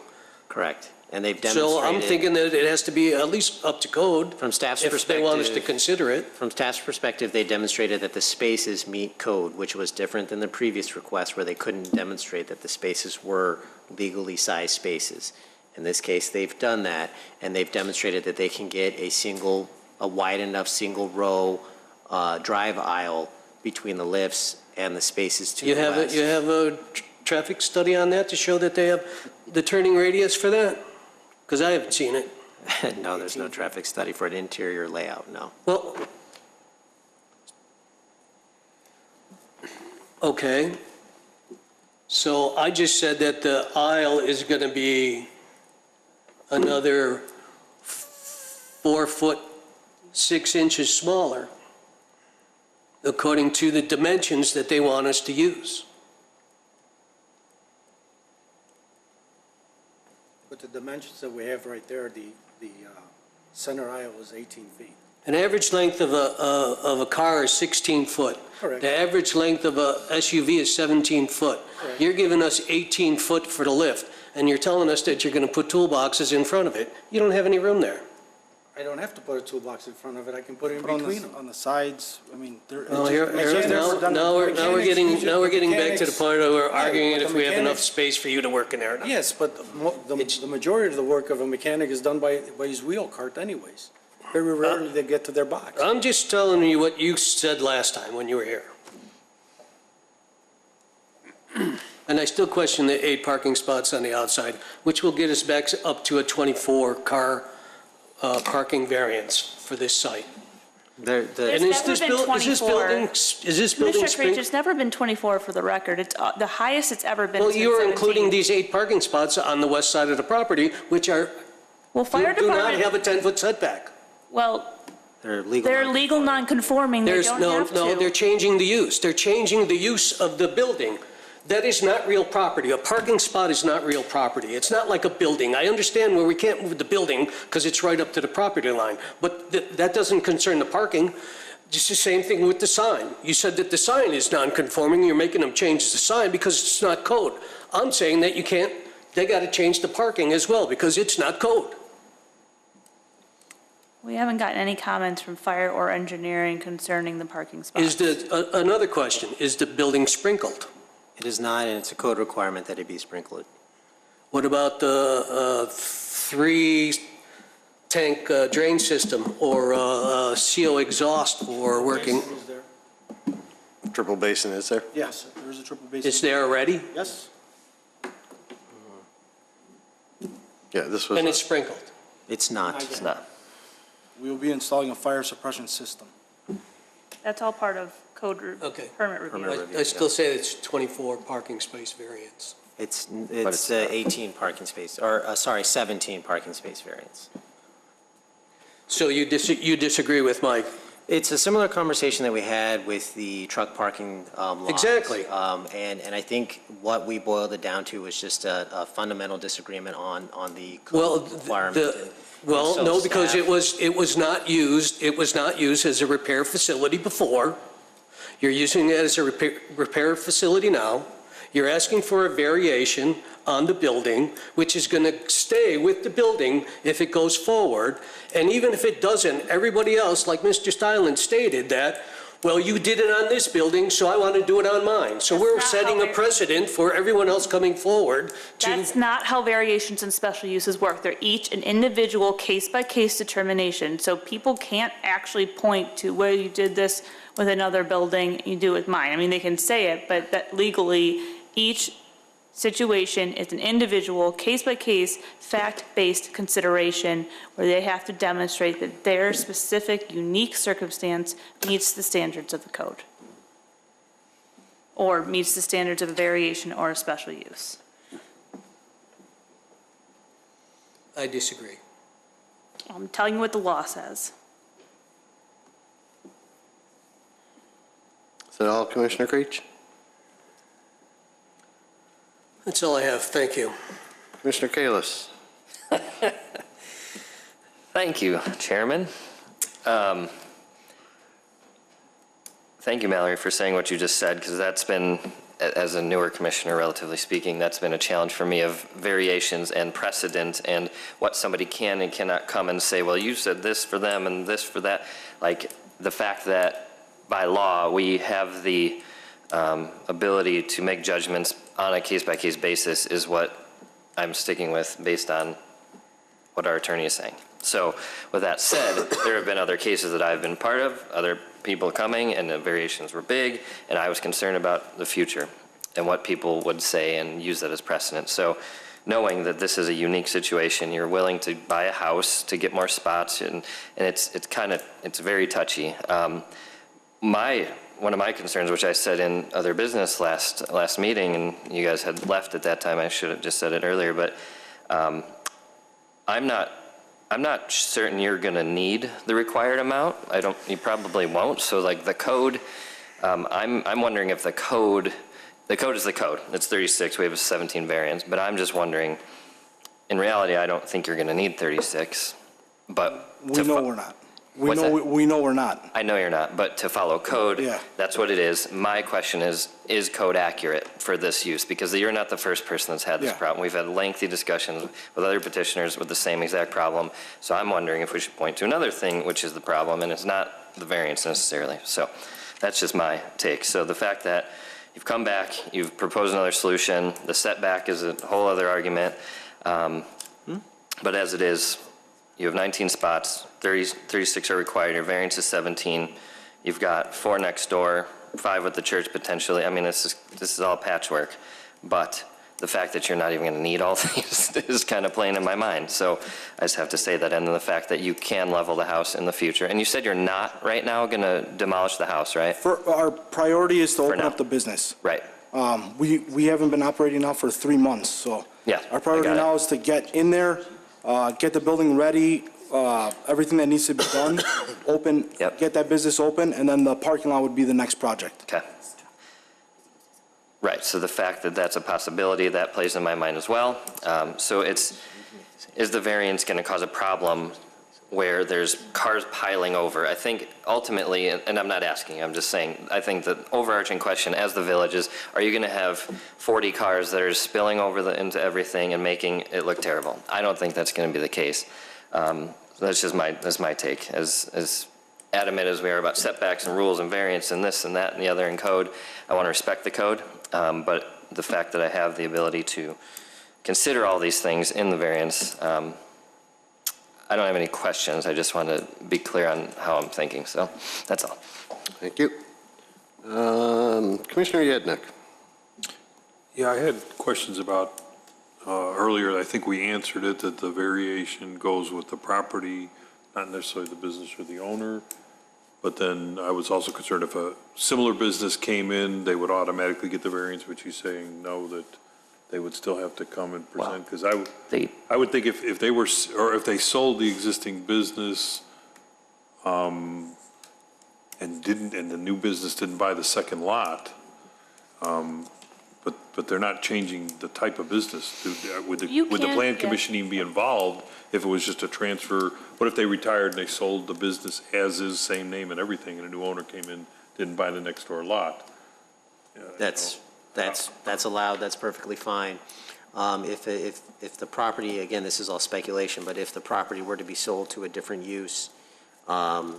Correct. And they've So demonstrated. I'm thinking that it has to be at least up to code From staff's if they want us to perspective, consider it. from staff's perspective, they demonstrated that the spaces meet code, which was different than the previous request where they couldn't demonstrate that the spaces were legally sized spaces. In this case, they've done that, and they've demonstrated that they can get a wide enough single row drive aisle between the lifts and the spaces to the west. You have a traffic study on that to show that they have the turning radius for that? Because I haven't seen it. No, there's no traffic study for an interior layout, no. Well, okay. So I just said that the aisle is going to be another 4 foot 6 inches smaller, according to the dimensions that they want us to use. But the dimensions that we have right there, the center aisle is 18 feet. An average length of a car is 16 foot. Correct. The average length of a SUV is 17 foot. Correct. You're giving us 18 foot for the lift, and you're telling us that you're going to put toolboxes in front of it. You don't have any room there. I don't have to put a toolbox in front of it, I can put it in Put on between them. on the sides, I mean, there. Well, now we're getting back to the point where we're arguing if we have enough space for you to work in there or not. Yes, but the majority of the work of a mechanic is done by his wheel cart anyways. Very rarely they get to their box. I'm just telling you what you said last time when you were here. And I still question the 8 parking spots on the outside, which will get us back up to a 24-car parking variance for this site. It's never been 24. Is this building Commissioner Creech, sprinkled? it's never been 24 for the record. It's the highest it's ever been Well, since you are 17. including these 8 parking spots on the west side of the property, which are, Well, fire do not department, have a 10-foot setback. well, They're legal. they're legal non-conforming. They There's, don't no, have no, to. they're changing the use. They're changing the use of the building. That is not real property. A parking spot is not real property. It's not like a building. I understand where we can't move the building because it's right up to the property line, but that doesn't concern the parking. Just the same thing with the sign. You said that the sign is non-conforming. You're making them change the sign because it's not code. I'm saying that you can't, they got to change the parking as well because it's not code. We haven't gotten any comments from fire or engineering concerning the parking spots. Another question, is the building sprinkled? It is not, and it's a code requirement that it be sprinkled. What about the 3-tank drain system or CO exhaust for working? Is there? Triple basin is there? Yes, there is a triple basin. It's there already? Yes, Yeah, this was. And it's sprinkled? It's not. It's not. we will be installing a fire suppression system. That's all part of Okay. permit review. I still say it's 24 parking space variance. It's it's 18 parking space, or, sorry, 17 parking space variance. So you disagree with Mike? It's a similar conversation that we had with the truck parking lots. Exactly. And I think what we boiled it down to was just a fundamental disagreement on the Well, code requirement. So no, because staff- it was not used as a repair facility before. You're using it as a repair facility now. You're asking for a variation on the building, which is going to stay with the building if it goes forward. And even if it doesn't, everybody else, like Mr. Styland stated that, well, you did it on this building, so I want to do it on mine. So we're not how setting a it- precedent for everyone else coming forward to. That's not how variations and special uses work. They're each an individual case-by-case determination. So people can't actually point to where you did this with another building, you do with mine. I mean, they can say it, but that legally, each situation is an individual, case-by-case, fact-based consideration where they have to demonstrate that their specific, unique circumstance meets the standards of the code or meets the standards of a variation or a special use. I disagree. I'm telling you what the law says. Is that all, Commissioner Creech? That's all I have. Thank you. Commissioner Kalis. Thank you, Chairman. Thank you, Mallory, for saying what you just said, because that's been, as a newer commissioner, relatively speaking, that's been a challenge for me of variations and precedent and what somebody can and cannot come and say, well, you said this for them and this for that. Like the fact that by law, we have the ability to make judgments on a case-by-case basis is what I'm sticking with based on what our attorney is saying. So with that said, there have been other cases that I've been part of, other people coming, and the variations were big, and I was concerned about the future and what people would say and use that as precedent. So knowing that this is a unique situation, you're willing to buy a house to get more spots, and it's very touchy. One of my concerns, which I said in other business last meeting, and you guys had left at that time, I should have just said it earlier, but I'm not certain you're going to need the required amount. You probably won't. So like the code, I'm wondering if the code is the code. It's 36. We have a 17 variants, but I'm just wondering. In reality, I don't think you're going to need 36. But We know we're not. We know we're not. I know you're not, but to follow code, Yeah. that's what it is. My question is code accurate for this use? Because you're not the first person that's had this Yeah. problem. We've had lengthy discussions with other petitioners with the same exact problem. So I'm wondering if we should point to another thing, which is the problem, and it's not the variance necessarily. So that's just my take. So the fact that you've come back, you've proposed another solution, the setback is a whole other argument. But as it is, you have 19 spots, 36 are required, your variance is 17. You've got 4 next door, 5 with the church potentially. I mean, this is all patchwork. But the fact that you're not even gonna need all these is kind of playing in my mind. So I just have to say that, and then the fact that you can level the house in the future. And you said you're not right now gonna demolish the house, right? Our priority is to open up the business. Right. We haven't been operating now for 3 months, so. Yeah, Our priority I got it. now is to get in there, get the building ready, everything that needs to be done, open, Yep. get that business open, and then the parking lot would be the next project. Okay. Right, so the fact that that's a possibility, that plays in my mind as well. So is the variance going to cause a problem where there's cars piling over? I think ultimately, and I'm not asking, I'm just saying, I think the overarching question as the village is, are you going to have 40 cars that are spilling over into everything and making it look terrible? I don't think that's going to be the case. That's my take. As adamant as we are about setbacks and rules and variance and this and that and the other in code, I want to respect the code, but the fact that I have the ability to consider all these things in the variance, I don't have any questions. I just want to be clear on how I'm thinking, so that's all. Thank you. Commissioner Yednick. Yeah, I had questions about, earlier, I think we answered it, that the variation goes with the property, not necessarily the business or the owner. But then I was also concerned if a similar business came in, they would automatically get the variance, but you're saying no, that they would still have to come and present? Because I would think if they were, or if they sold the existing business, and the new business didn't buy the second lot, but they're not changing the type of business. Would the plan commission even be involved if it was just a transfer? What if they retired and they sold the business as is, same name and everything, and a new owner came in, didn't buy the next door lot? That's allowed, that's perfectly fine. If the property, again, this is all speculation, but if the property were to be sold to a different use, then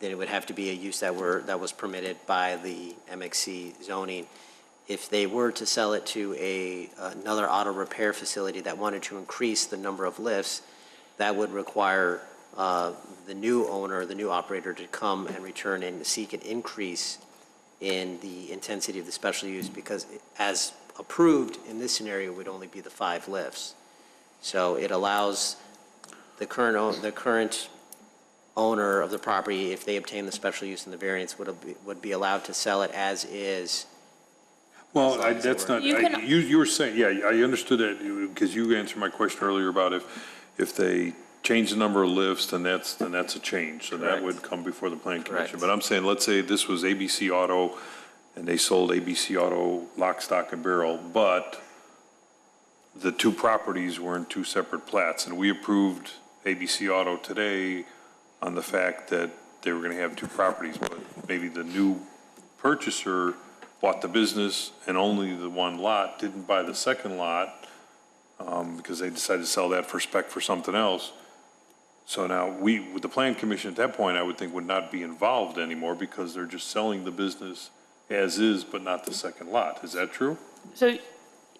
it would have to be a use that was permitted by the MXC zoning. If they were to sell it to another auto repair facility that wanted to increase the number of lifts, that would require the new owner, the new operator, to come and return and seek an increase in the intensity of the special use, because as approved in this scenario, it would only be the 5 lifts. So it allows the current owner of the property, if they obtain the special use and the variance, would be allowed to sell it as is. Well, that's not, you were saying, yeah, I understood that, because you answered my question earlier about if they change the number of lifts, then that's a change. So that would come before the plan commission. But I'm saying, let's say this was ABC Auto, and they sold ABC Auto lock, stock, and barrel, but the two properties were in two separate plats, and we approved ABC Auto today on the fact that they were going to have two properties, but maybe the new purchaser bought the business and only the one lot, didn't buy the second lot, because they decided to sell that for spec for something else. So now with the Plan Commission at that point, I would think would not be involved anymore because they're just selling the business as is, but not the second lot. Is that true? So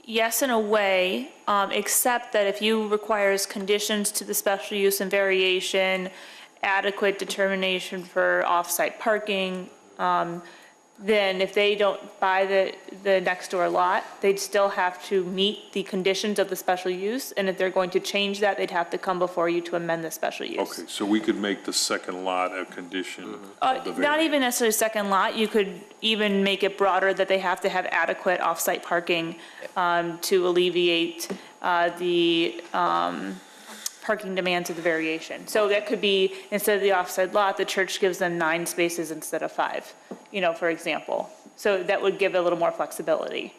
yes, in a way, except that if you requires conditions to the special use and variation, adequate determination for off-site parking, then if they don't buy the next door lot, they'd still have to meet the conditions of the special use. And if they're going to change that, they'd have to come before you to amend the special use. Okay, so we could make the second lot a condition of the Not variance. even necessarily second lot, you could even make it broader that they have to have adequate off-site parking to alleviate the parking demands of the variation. So that could be, instead of the off-site lot, the church gives them 9 spaces instead of 5, for example. So that would give a little more flexibility.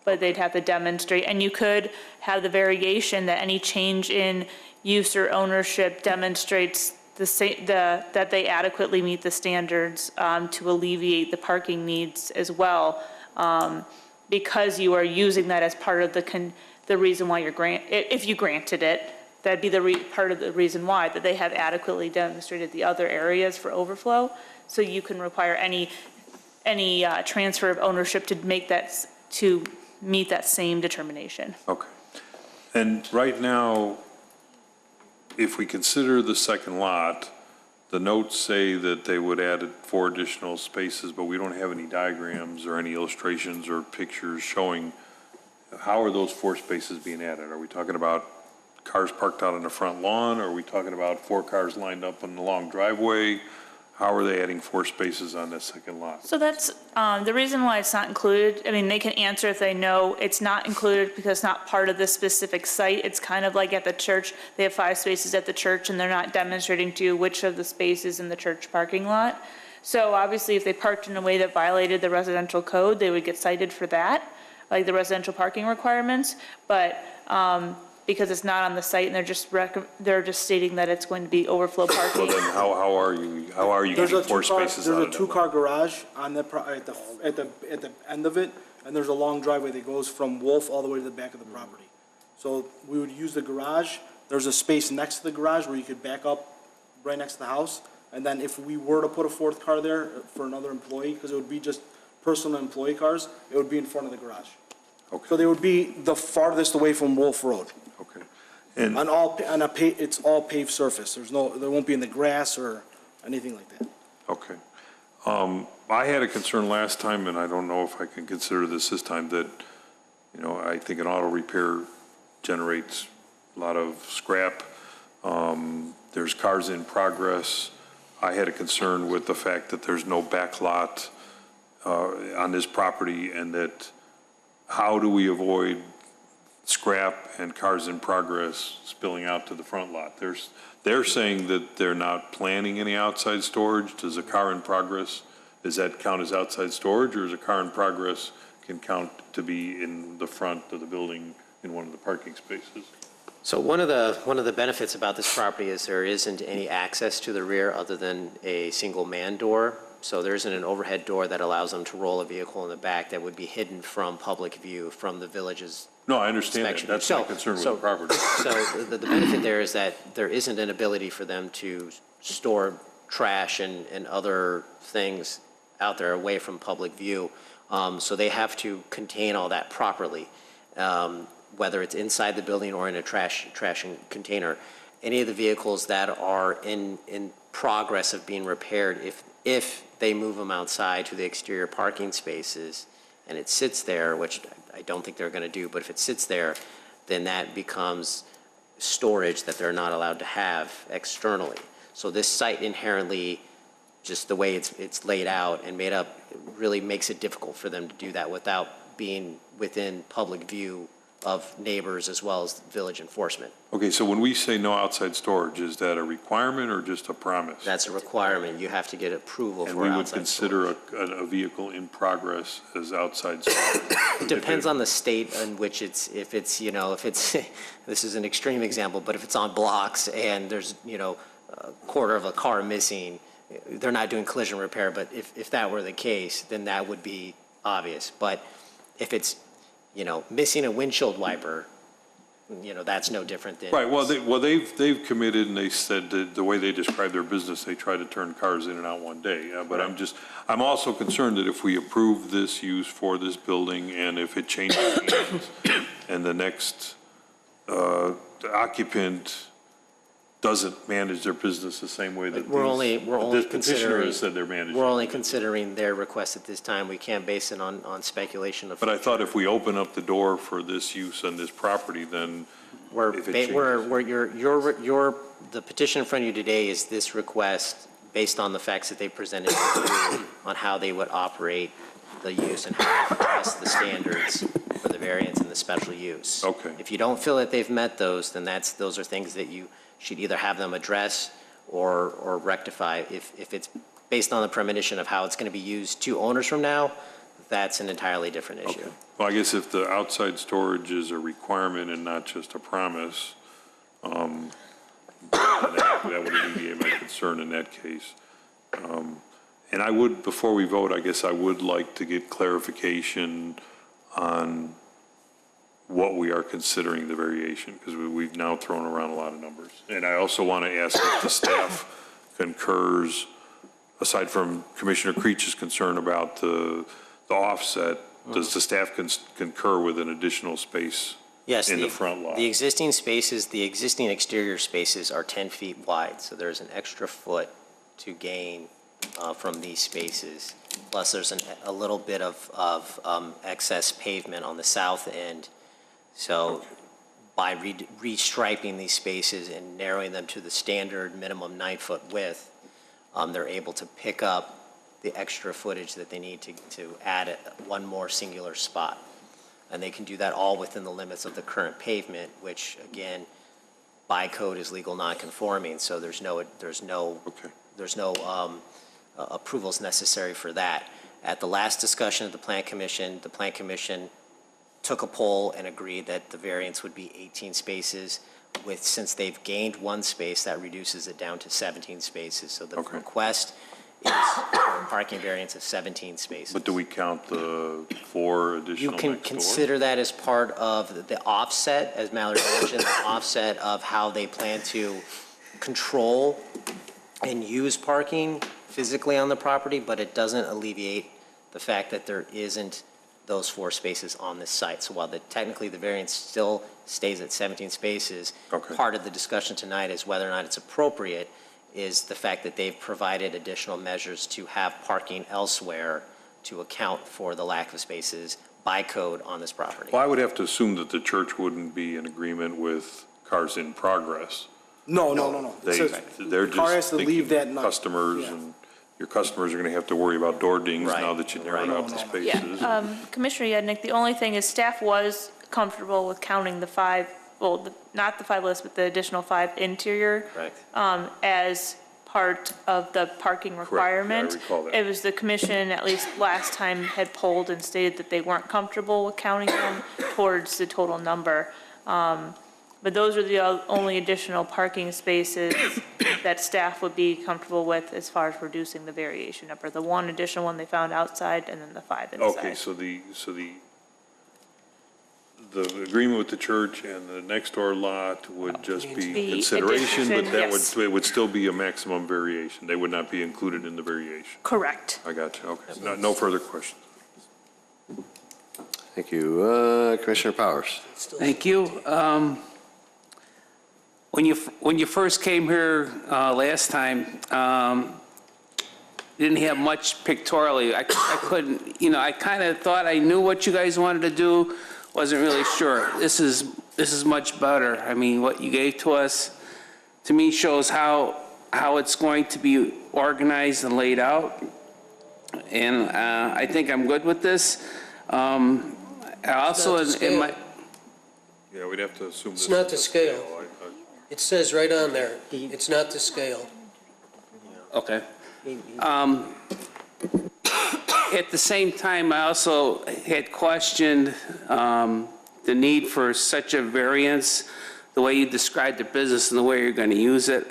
But they'd have to demonstrate, and you could have the variation that any change in use or ownership demonstrates that they adequately meet the standards to alleviate the parking needs as well, because you are using that as part of the reason why if you granted it, that'd be the part of the reason why, that they have adequately demonstrated the other areas for overflow. So you can require any transfer of ownership to meet that same determination. Okay. And right now, if we consider the second lot, the notes say that they would add 4 additional spaces, but we don't have any diagrams or any illustrations or pictures showing how are those 4 spaces being added? Are we talking about cars parked out on the front lawn? Or are we talking about 4 cars lined up in the long driveway? How are they adding 4 spaces on that second lot? So that's the reason why it's not included. I mean, they can answer if they know it's not included because it's not part of this specific site. It's kind of like at the church, they have 5 spaces at the church and they're not demonstrating to you which of the spaces in the church parking lot. So obviously if they parked in a way that violated the residential code, they would get cited for that, like the residential parking requirements. But because it's not on the site and they're just stating that it's going to be overflow parking. Well, then how are you getting 4 spaces out of There's a that? 2-car garage at the end of it, and there's a long driveway that goes from Wolf all the way to the back of the property. So we would use the garage. There's a space next to the garage where you could back up right next to the house. And then if we were to put a 4th car there for another employee, because it would be just personal employee cars, it would be in front of the garage. Okay. So they would be the farthest away from Wolf Road. Okay. And It's all paved surface. There won't be in the grass or anything like that. okay. I had a concern last time, and I don't know if I can consider this time, that, I think an auto repair generates a lot of scrap. There's cars in progress. I had a concern with the fact that there's no back lot on this property, and that how do we avoid scrap and cars in progress spilling out to the front lot? They're saying that they're not planning any outside storage. Does a car in progress, does that count as outside storage, or is a car in progress can count to be in the front of the building in one of the parking spaces? So one of the benefits about this property is there isn't any access to the rear other than a single man door. So there isn't an overhead door that allows them to roll a vehicle in the back that would be hidden from public view from the village's. No, I understand that. inspection. That's my concern with the property. So the benefit there is that there isn't an ability for them to store trash and other things out there away from public view. So they have to contain all that properly, whether it's inside the building or in a trash container. Any of the vehicles that are in progress of being repaired, if they move them outside to the exterior parking spaces and it sits there, which I don't think they're going to do, but if it sits there, then that becomes storage that they're not allowed to have externally. So this site inherently, just the way it's laid out and made up, really makes it difficult for them to do that without being within public view of neighbors as well as village enforcement. Okay, so when we say no outside storage, is that a requirement or just a promise? That's a requirement. You have to get approval And for we would outside consider storage. a vehicle in progress as outside storage? It depends on the state in which if it's, this is an extreme example, but if it's on blocks and there's, a quarter of a car missing, they're not doing collision repair, but if that were the case, then that would be obvious. But if it's, missing a windshield wiper, that's no different than. Right, they've committed, and they said that the way they describe their business, they try to turn cars in and out one day. But I'm also concerned that if we approve this use for this building, and if it changes hands, and the next occupant doesn't manage their business the same way that We're only this petitioner considering. has said they're managing. We're only considering their request at this time. We can't base it on speculation of. But I thought if we open up the door for this use on this property, then if it changes. The petition in front of you today is this request based on the facts that they presented to you on how they would operate the use and how to address the standards for the variance and the special use. Okay. If you don't feel that they've met those, then those are things that you should either have them address or rectify. If it's based on the premonition of how it's going to be used 2 owners from now, that's an entirely different issue. Okay. Well, I guess if the outside storage is a requirement and not just a promise, that would alleviate my concern in that case. And I would, before we vote, I guess I would like to get clarification on what we are considering the variation, because we've now thrown around a lot of numbers. And I also want to ask if the staff concurs, aside from Commissioner Creech's concern about the offset, does the staff concur with an additional space in the front lot? The existing spaces, the existing exterior spaces are 10 feet wide, so there's an extra foot to gain from these spaces. Plus, there's a little bit of excess pavement on the south end. So by restriping these spaces and narrowing them to the standard minimum 9-foot width, they're able to pick up the extra footage that they need to add one more singular spot. And they can do that all within the limits of the current pavement, which again, by code is legal non-conforming, so there's no approvals necessary for that. At the last discussion of the Plan Commission took a poll and agreed that the variance would be 18 spaces. Since they've gained 1 space, that reduces it down to 17 spaces. So the request is for a parking variance of 17 spaces. But do we count the 4 additional You can next door? consider that as part of the offset, as Mallory mentioned, the offset of how they plan to control and use parking physically on the property, but it doesn't alleviate the fact that there isn't those 4 spaces on this site. So while technically the variance still stays at 17 spaces, part of the discussion tonight is whether or not it's appropriate is the fact that they've provided additional measures to have parking elsewhere to account for the lack of spaces by code on this property. Well, I would have to assume that the church wouldn't be in agreement with cars in progress. No. They're The car has just to leave thinking that night. customers, and your customers are going to have to worry about door dings now that you narrowed out the spaces. Yeah, Commissioner Yednick, the only thing is staff was comfortable with counting the 5, not the 5 list, but the additional 5 interior as part of the parking requirement. I recall that. It was the commission, at least last time, had polled and stated that they weren't comfortable with counting them towards the total number. But those are the only additional parking spaces that staff would be comfortable with as far as reducing the variation number. The 1 additional one they found outside, and then the 5 inside. Okay, so the agreement with the church and the next door lot would just be The consideration, but addition, yes. it would still be a maximum variation. They would not be included in the variation. Correct. I got you, okay. No further questions. Thank you. Commissioner Powers. Thank you. When you first came here last time, didn't have much pictorially. I couldn't, I kind of thought I knew what you guys wanted to do, wasn't really sure. This is much better. I mean, what you gave to us, to me, shows how it's going to be organized and laid out. And I think I'm good with this. Also, Yeah, we'd have to assume this It's is not to the scale. I- It says right on there, it's not to scale. Okay. At the same time, I also had questioned the need for such a variance, the way you described the business and the way you're going to use it.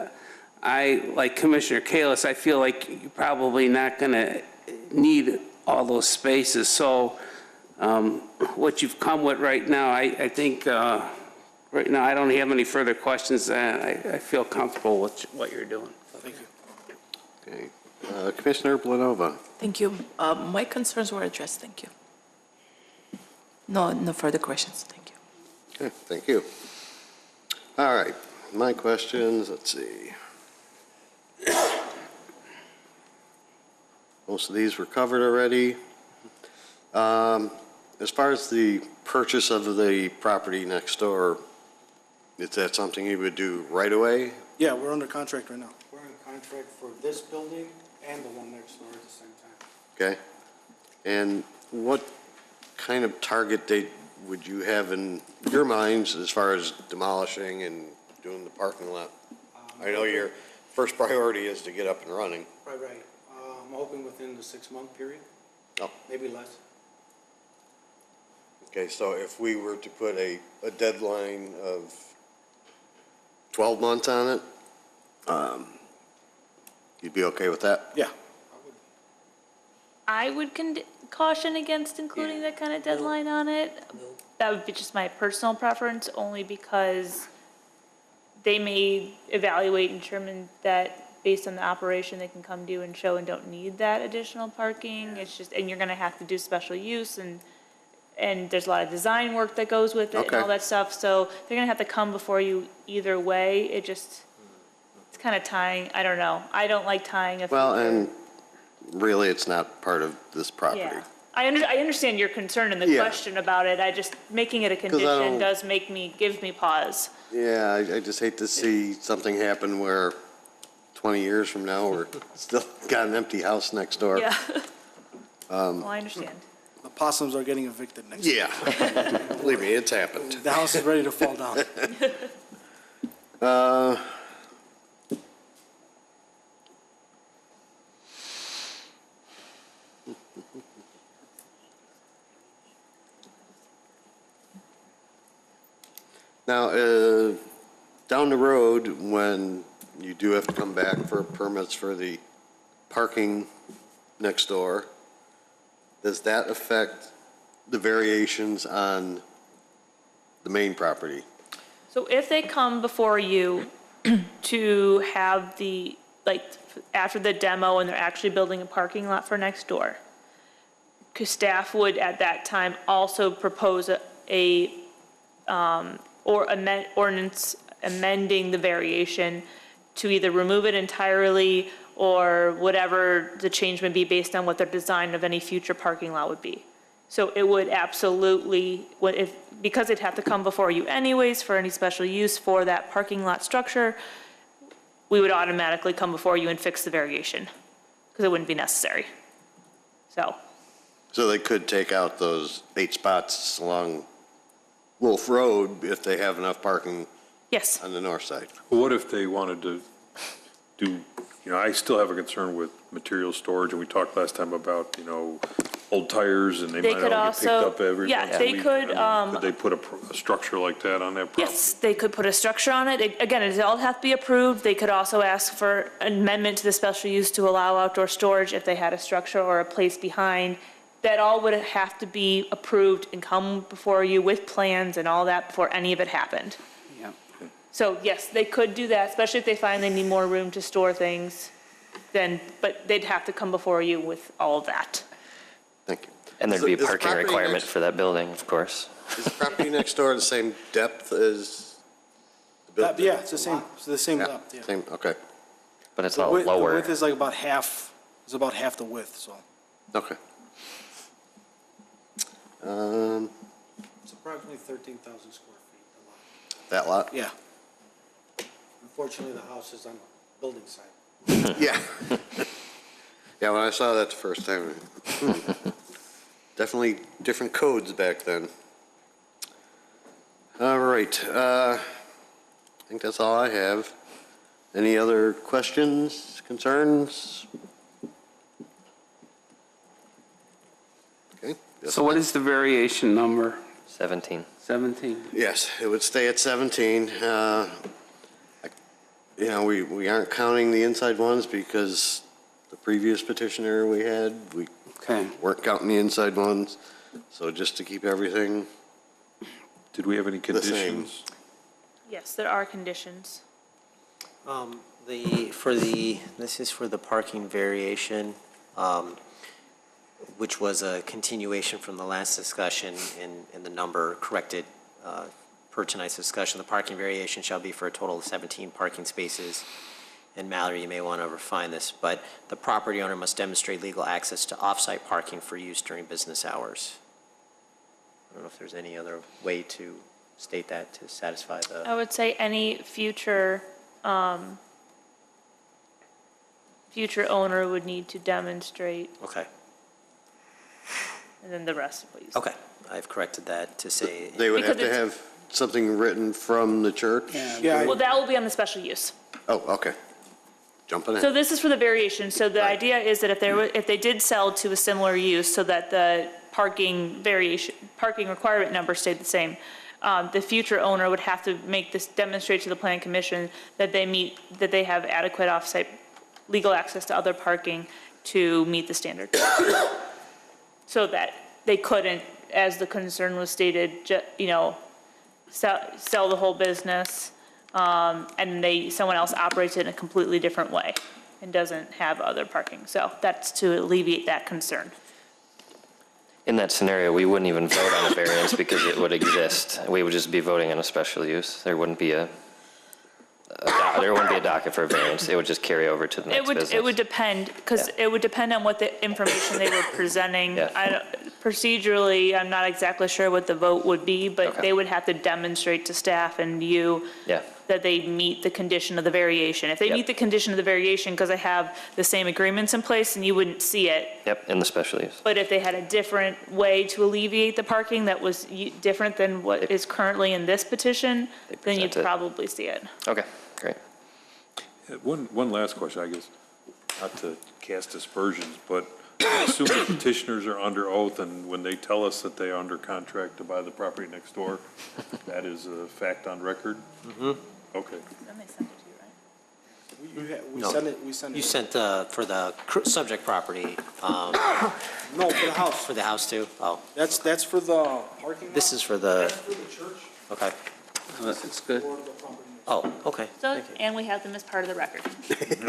Like Commissioner Kalis, I feel like you're probably not going to need all those spaces. So what you've come with right now, I think, right now, I don't have any further questions. I feel comfortable with what you're doing. Thank you. Okay. Commissioner Blanova. Thank you. My concerns were addressed, thank you. No further questions, thank you. Okay, thank you. All right, my questions, let's see. Most of these were covered already. As far as the purchase of the property next door, is that something you would do right away? Yeah, we're under contract right now. We're in contract for this building and the one next door at the same time. Okay. And what kind of target date would you have in your minds as far as demolishing and doing the parking lot? I know your first priority is to get up and running. Right. I'm hoping within the 6-month period, Oh, maybe less. okay, so if we were to put a deadline of 12 months on it, you'd be okay with that? Yeah. I would caution against including that kind of deadline on it. That would be just my personal preference, only because they may evaluate and determine that based on the operation, they can come to you and show and don't need that additional parking. It's just, and you're gonna have to do special use, and there's a lot of design work that goes with it and all Okay. that stuff, so they're gonna have to come before you either way. It's kind of tying, I don't know. I don't like tying a Well, future- and really, it's not part of this property. Yeah, I understand your concern and the Yeah. question about it. I just, making it a condition don't- does gives me pause. Yeah, I just hate to see something happen where 20 years from now, we're still got an empty house next door. Yeah. Well, I understand. The possums are getting evicted next year. Yeah, believe me, it's happened. The house is ready to fall down. Now, down the road, when you do have to come back for permits for the parking next door, does that affect the variations on the main property? So if they come before you to have after the demo and they're actually building a parking lot for next door, because staff would at that time also propose ordinance amending the variation to either remove it entirely or whatever the change may be based on what their design of any future parking lot would be. So it would absolutely, because it'd have to come before you anyways for any special use for that parking lot structure, we would automatically come before you and fix the variation, because it wouldn't be necessary. So they could take out those 8 spots along Wolf Road if they have enough parking Yes. on the north side. Well, what if they wanted to do, I still have a concern with material storage, and we talked last time about, old tires, and they They might could all get picked also- up every yeah, once a they week. could, Could they put a structure like that on that property? Yes, they could put a structure on it. Again, it all have to be approved. They could also ask for an amendment to the special use to allow outdoor storage if they had a structure or a place behind. That all would have to be approved and come before you with plans and all that before any of it happened. Yeah. So yes, they could do that, especially if they find they need more room to store things, but they'd have to come before you with all of that. Thank you. And there'd be a Is the parking property requirement next- for that building, of course. Is the property next door the same depth as the building? Yeah, it's the same depth, yeah. Same, okay, But it's a The lot width- The lower. width is like about half, it's about half the width, so. okay. It's approximately 13,000 square feet, the lot. That lot? Yeah. Unfortunately, the house is on the building side. Yeah. Yeah, when I saw that the first time, definitely different codes back then. All right. right, I think that's all I have. Any other questions, concerns? Okay. So what is the variation number? 17. 17? Yes, it would stay at 17. You know, we aren't counting the inside ones because the previous petitioner we had, we Okay. weren't counting the inside ones. So just to keep everything, Did we have any The same. conditions? Yes, there are conditions. This is for the parking variation, which was a continuation from the last discussion in the number corrected per tonight's discussion. The parking variation shall be for a total of 17 parking spaces. And Mallory, you may want to refine this, but the property owner must demonstrate legal access to off-site parking for use during business hours. I don't know if there's any other way to state that to satisfy the. I would say any future owner would need to demonstrate, Okay, and then the rest, please. okay. I've corrected that to say. they would have Because to it's- have something written from the church? Yeah, Well, that will be on the special use. Oh, okay. Jumping So in. this is for the variation. So the Right. idea is that if they did sell to a similar use, so that the parking requirement number stayed the same, the future owner would have to make this, demonstrate to the planning commission that they have adequate off-site legal access to other parking to meet the standard. So that they couldn't, as the concern was stated, sell the whole business, and someone else operates it in a completely different way and doesn't have other parking. So that's to alleviate that concern. In that scenario, we wouldn't even vote on a variance because it would exist. We would just be voting on a special use. There wouldn't be a docket for a variance. It would just carry over to the next business. It would depend, because Yeah. it would depend on what the information they were presenting. Yeah. Procedurally, I'm not exactly sure what the vote would be, but Okay. they would have to demonstrate to staff and you Yeah. that they meet the condition of the variation. If they Yep. meet the condition of the variation because they have the same agreements in place, then you wouldn't see it. Yep, in the special use. But if they had a different way to alleviate the parking that was different than what is currently in this petition, then you'd present it. probably see it. Okay, great. One last question, I guess, not to cast aspersions, but I assume the petitioners are under oath, and when they tell us that they are under contract to buy the property next door, that is a fact on record? Mm-hmm. Okay. Then they sent it to you, right? we No. send it, we send it. You sent for the subject property, No, for the house. for the house too? Oh, That's for the parking lot. this is for the, That's for the church okay. That's good. or the property. Oh, okay. So, Thank you. and we have them as part of the record.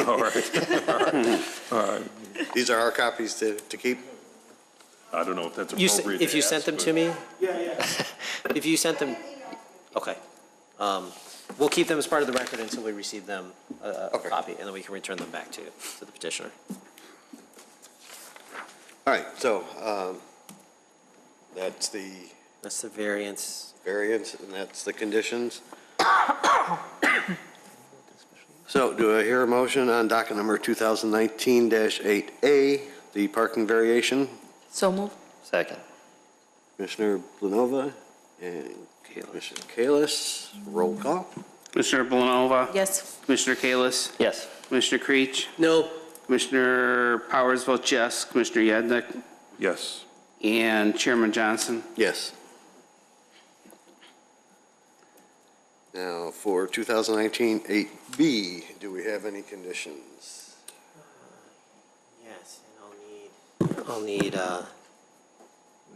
All right. All right. These are our copies to keep? I don't know if that's You appropriate if to you ask, sent them but- to me, Yeah. if you sent them, okay. We'll keep them as part of the record until we receive them, a Okay. copy, and then we can return them back to the petitioner. All right, so that's the That's the variance. variance, and that's the conditions. So do I hear a motion on docket number 2019-8A, the parking variation? So move. Second. Commissioner Blanova and Commissioner Kalis, roll call. Commissioner Blanova? Yes. Commissioner Kalis? Yes. Commissioner Creech? No, Commissioner Powers votes yes. Commissioner Yednick? Yes. And Chairman Johnson? Yes. Now, for 2019-8B, do we have any conditions? Yes, and I'll need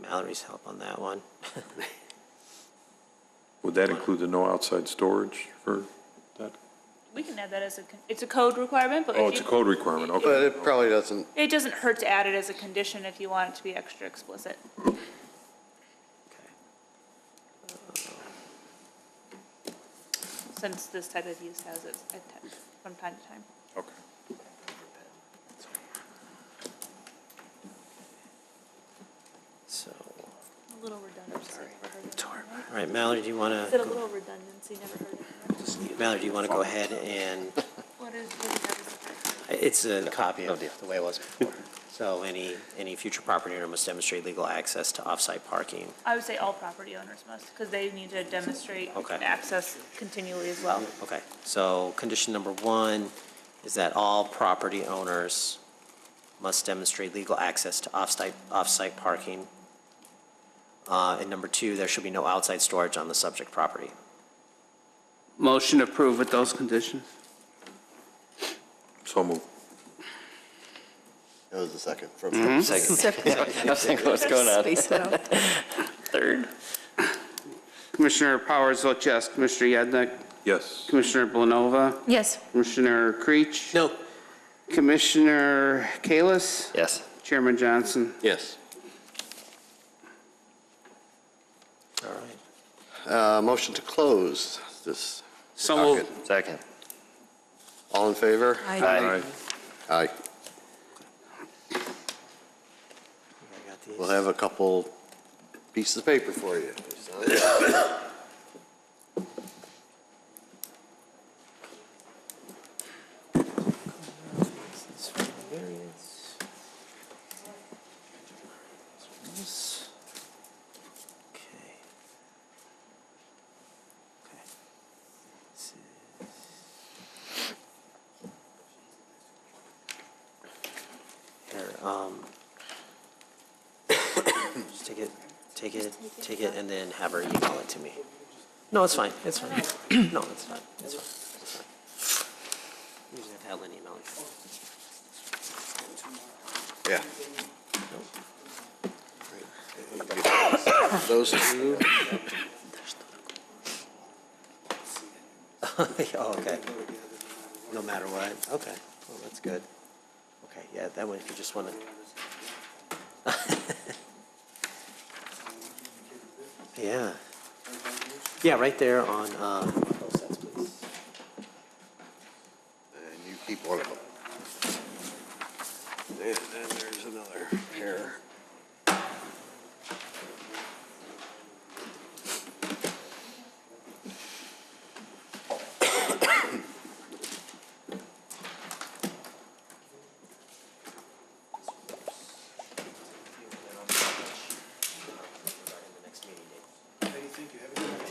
Mallory's help on that one. Would that include the no outside storage for that? We can add that as it's a code requirement, but Oh, if it's a you, code requirement, okay. But it probably doesn't, it doesn't hurt to add it as a condition if you want it to be extra explicit. Since this type of use has it from time to time. Okay. So, A little redundancy. all right, Mallory, do you want Is it a to, little redundancy, never heard of Mallory, do you want to go ahead and, it? What is that? it's a copy of the way it was before. So any future property owner must demonstrate legal access to off-site parking. I would say all property owners must, because they need to demonstrate Okay. access continually as well. Okay, so condition number 1 is that all property owners must demonstrate legal access to off-site parking. And number 2, there should be no outside storage on the subject property. Motion approved with those conditions. So moved. That was the second from. Second. I was thinking, what's going on? Space it out. Third. Commissioner Powers votes yes. Commissioner Yednick? Yes. Commissioner Blanova? Yes. Commissioner Creech? No. Commissioner Kalis? Yes. Chairman Johnson? Yes. All right. Motion to close this. So docket. moved. Second. All in favor? Aye. Aye. I got these. We'll have a couple pieces of paper for you. This is for the variance. This. Okay. Okay. This is. Here, just take it, and then have her email it to me. No, it's fine, it's fine. No, it's fine, it's fine, it's fine. Usually have Helen email it. Yeah. Those two. Oh, okay. No matter what, okay, well, that's good. Okay, yeah, that one, if you just want to. Yeah. Yeah, right there on, both sets, please. And you keep one of them. And then there's another pair.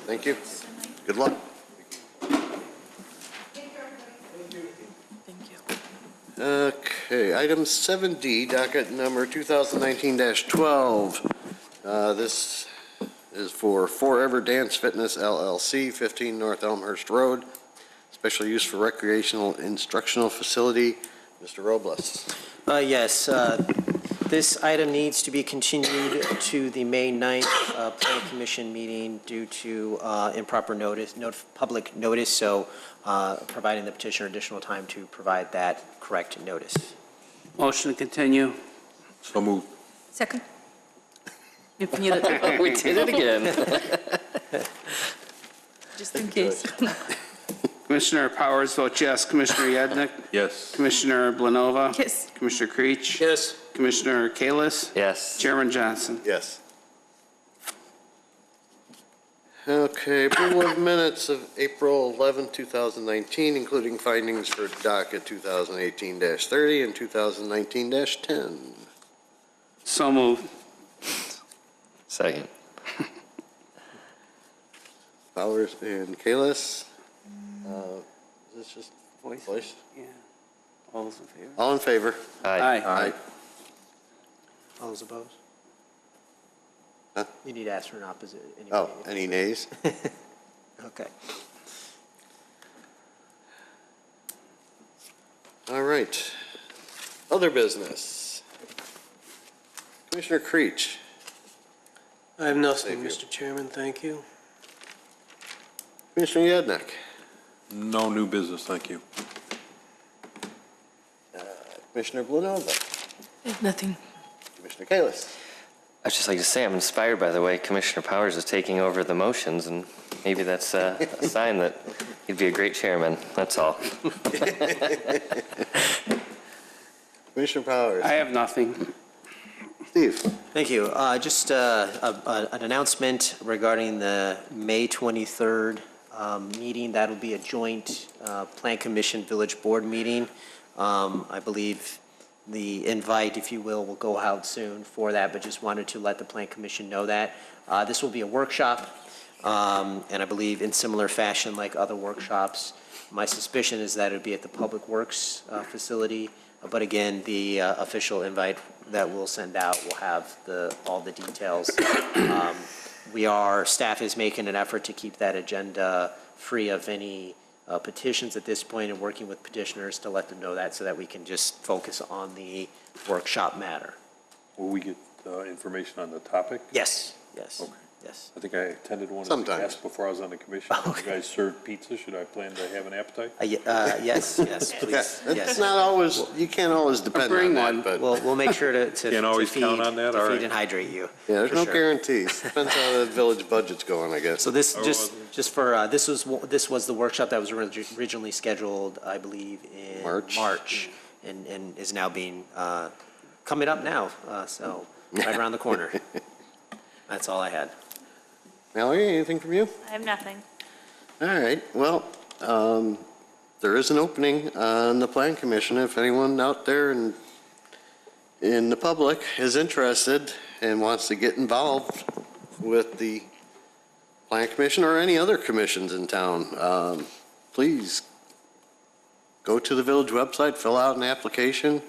Thank you. Good luck. Okay, item 7D, docket number 2019-12. This is for Forever Dance Fitness LLC, 15 North Elmhurst Road. Special use for recreational instructional facility. Mr. Robles. Yes, this item needs to be continued to the May 9th Planning Commission meeting due to improper public notice, so providing the petitioner additional time to provide that correct notice. Motion to continue. So moved. Second. If needed, We did it again. just in case. Commissioner Powers votes yes. Commissioner Yednick? Yes. Commissioner Blanova? Yes. Commissioner Creech? Yes. Commissioner Kalis? Yes. Chairman Johnson? Yes. Okay, approval of minutes of April 11, 2019, including findings for docket 2018-30 and 2019-10. So moved. Second. Powers and Kalis. Is this just voice? Yeah. All those in favor? All in favor? Aye. Aye. All those opposed? Huh? You need to ask for an opposite. Oh, any nays? Okay. All right. Other business. Commissioner Creech. I have nothing, Thank you. Mr. Chairman, thank you. Commissioner Yednick. No new business, thank you. Commissioner Blanova. Nothing. Commissioner Kalis. I'd just like to say I'm inspired by the way Commissioner Powers is taking over the motions, and maybe that's a sign that he'd be a great chairman. That's all. Commissioner Powers. I have nothing. Steve. Thank you. Just an announcement regarding the May 23rd meeting. That'll be a joint Plan Commission Village Board meeting. I believe the invite, if you will go out soon for that, but just wanted to let the Plan Commission know that. This will be a workshop, and I believe in similar fashion like other workshops. My suspicion is that it would be at the Public Works facility, but again, the official invite that we'll send out will have all the details. Staff is making an effort to keep that agenda free of any petitions at this point and working with petitioners to let them know that so that we can just focus on the workshop matter. Will we get information on the topic? Yes, yes, Okay. yes. I think I attended one of the Sometimes. guests before I was on the commission. You guys served pizza. Should I plan to have an appetite? Yes, please, It's yes. not always, you can't always depend Bring on one. that, but, We'll make sure to Can't always feed, count on that? to All feed right. and hydrate you. yeah, there's for no sure. guarantees. Depends how the village budget's going, I guess. So this, Oh, just for, this was the workshop that was originally scheduled, I believe, in March. and is now being, coming up now, so right around the corner. That's all I had. Mallory, anything from you? I have nothing. All right, well, there is an opening on the Plan Commission. If anyone out there in the public is interested and wants to get involved with the Plan Commission or any other commissions in town, please go to the village website, fill out an application,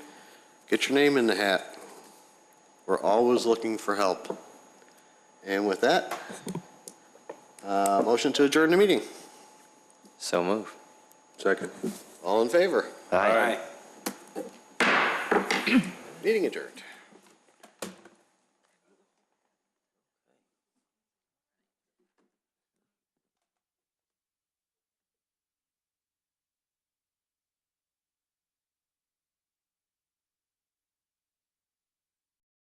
get your name in the hat. We're always looking for help. And with that, motion to adjourn the meeting. So move. Second. All in favor? Aye. Meeting adjourned.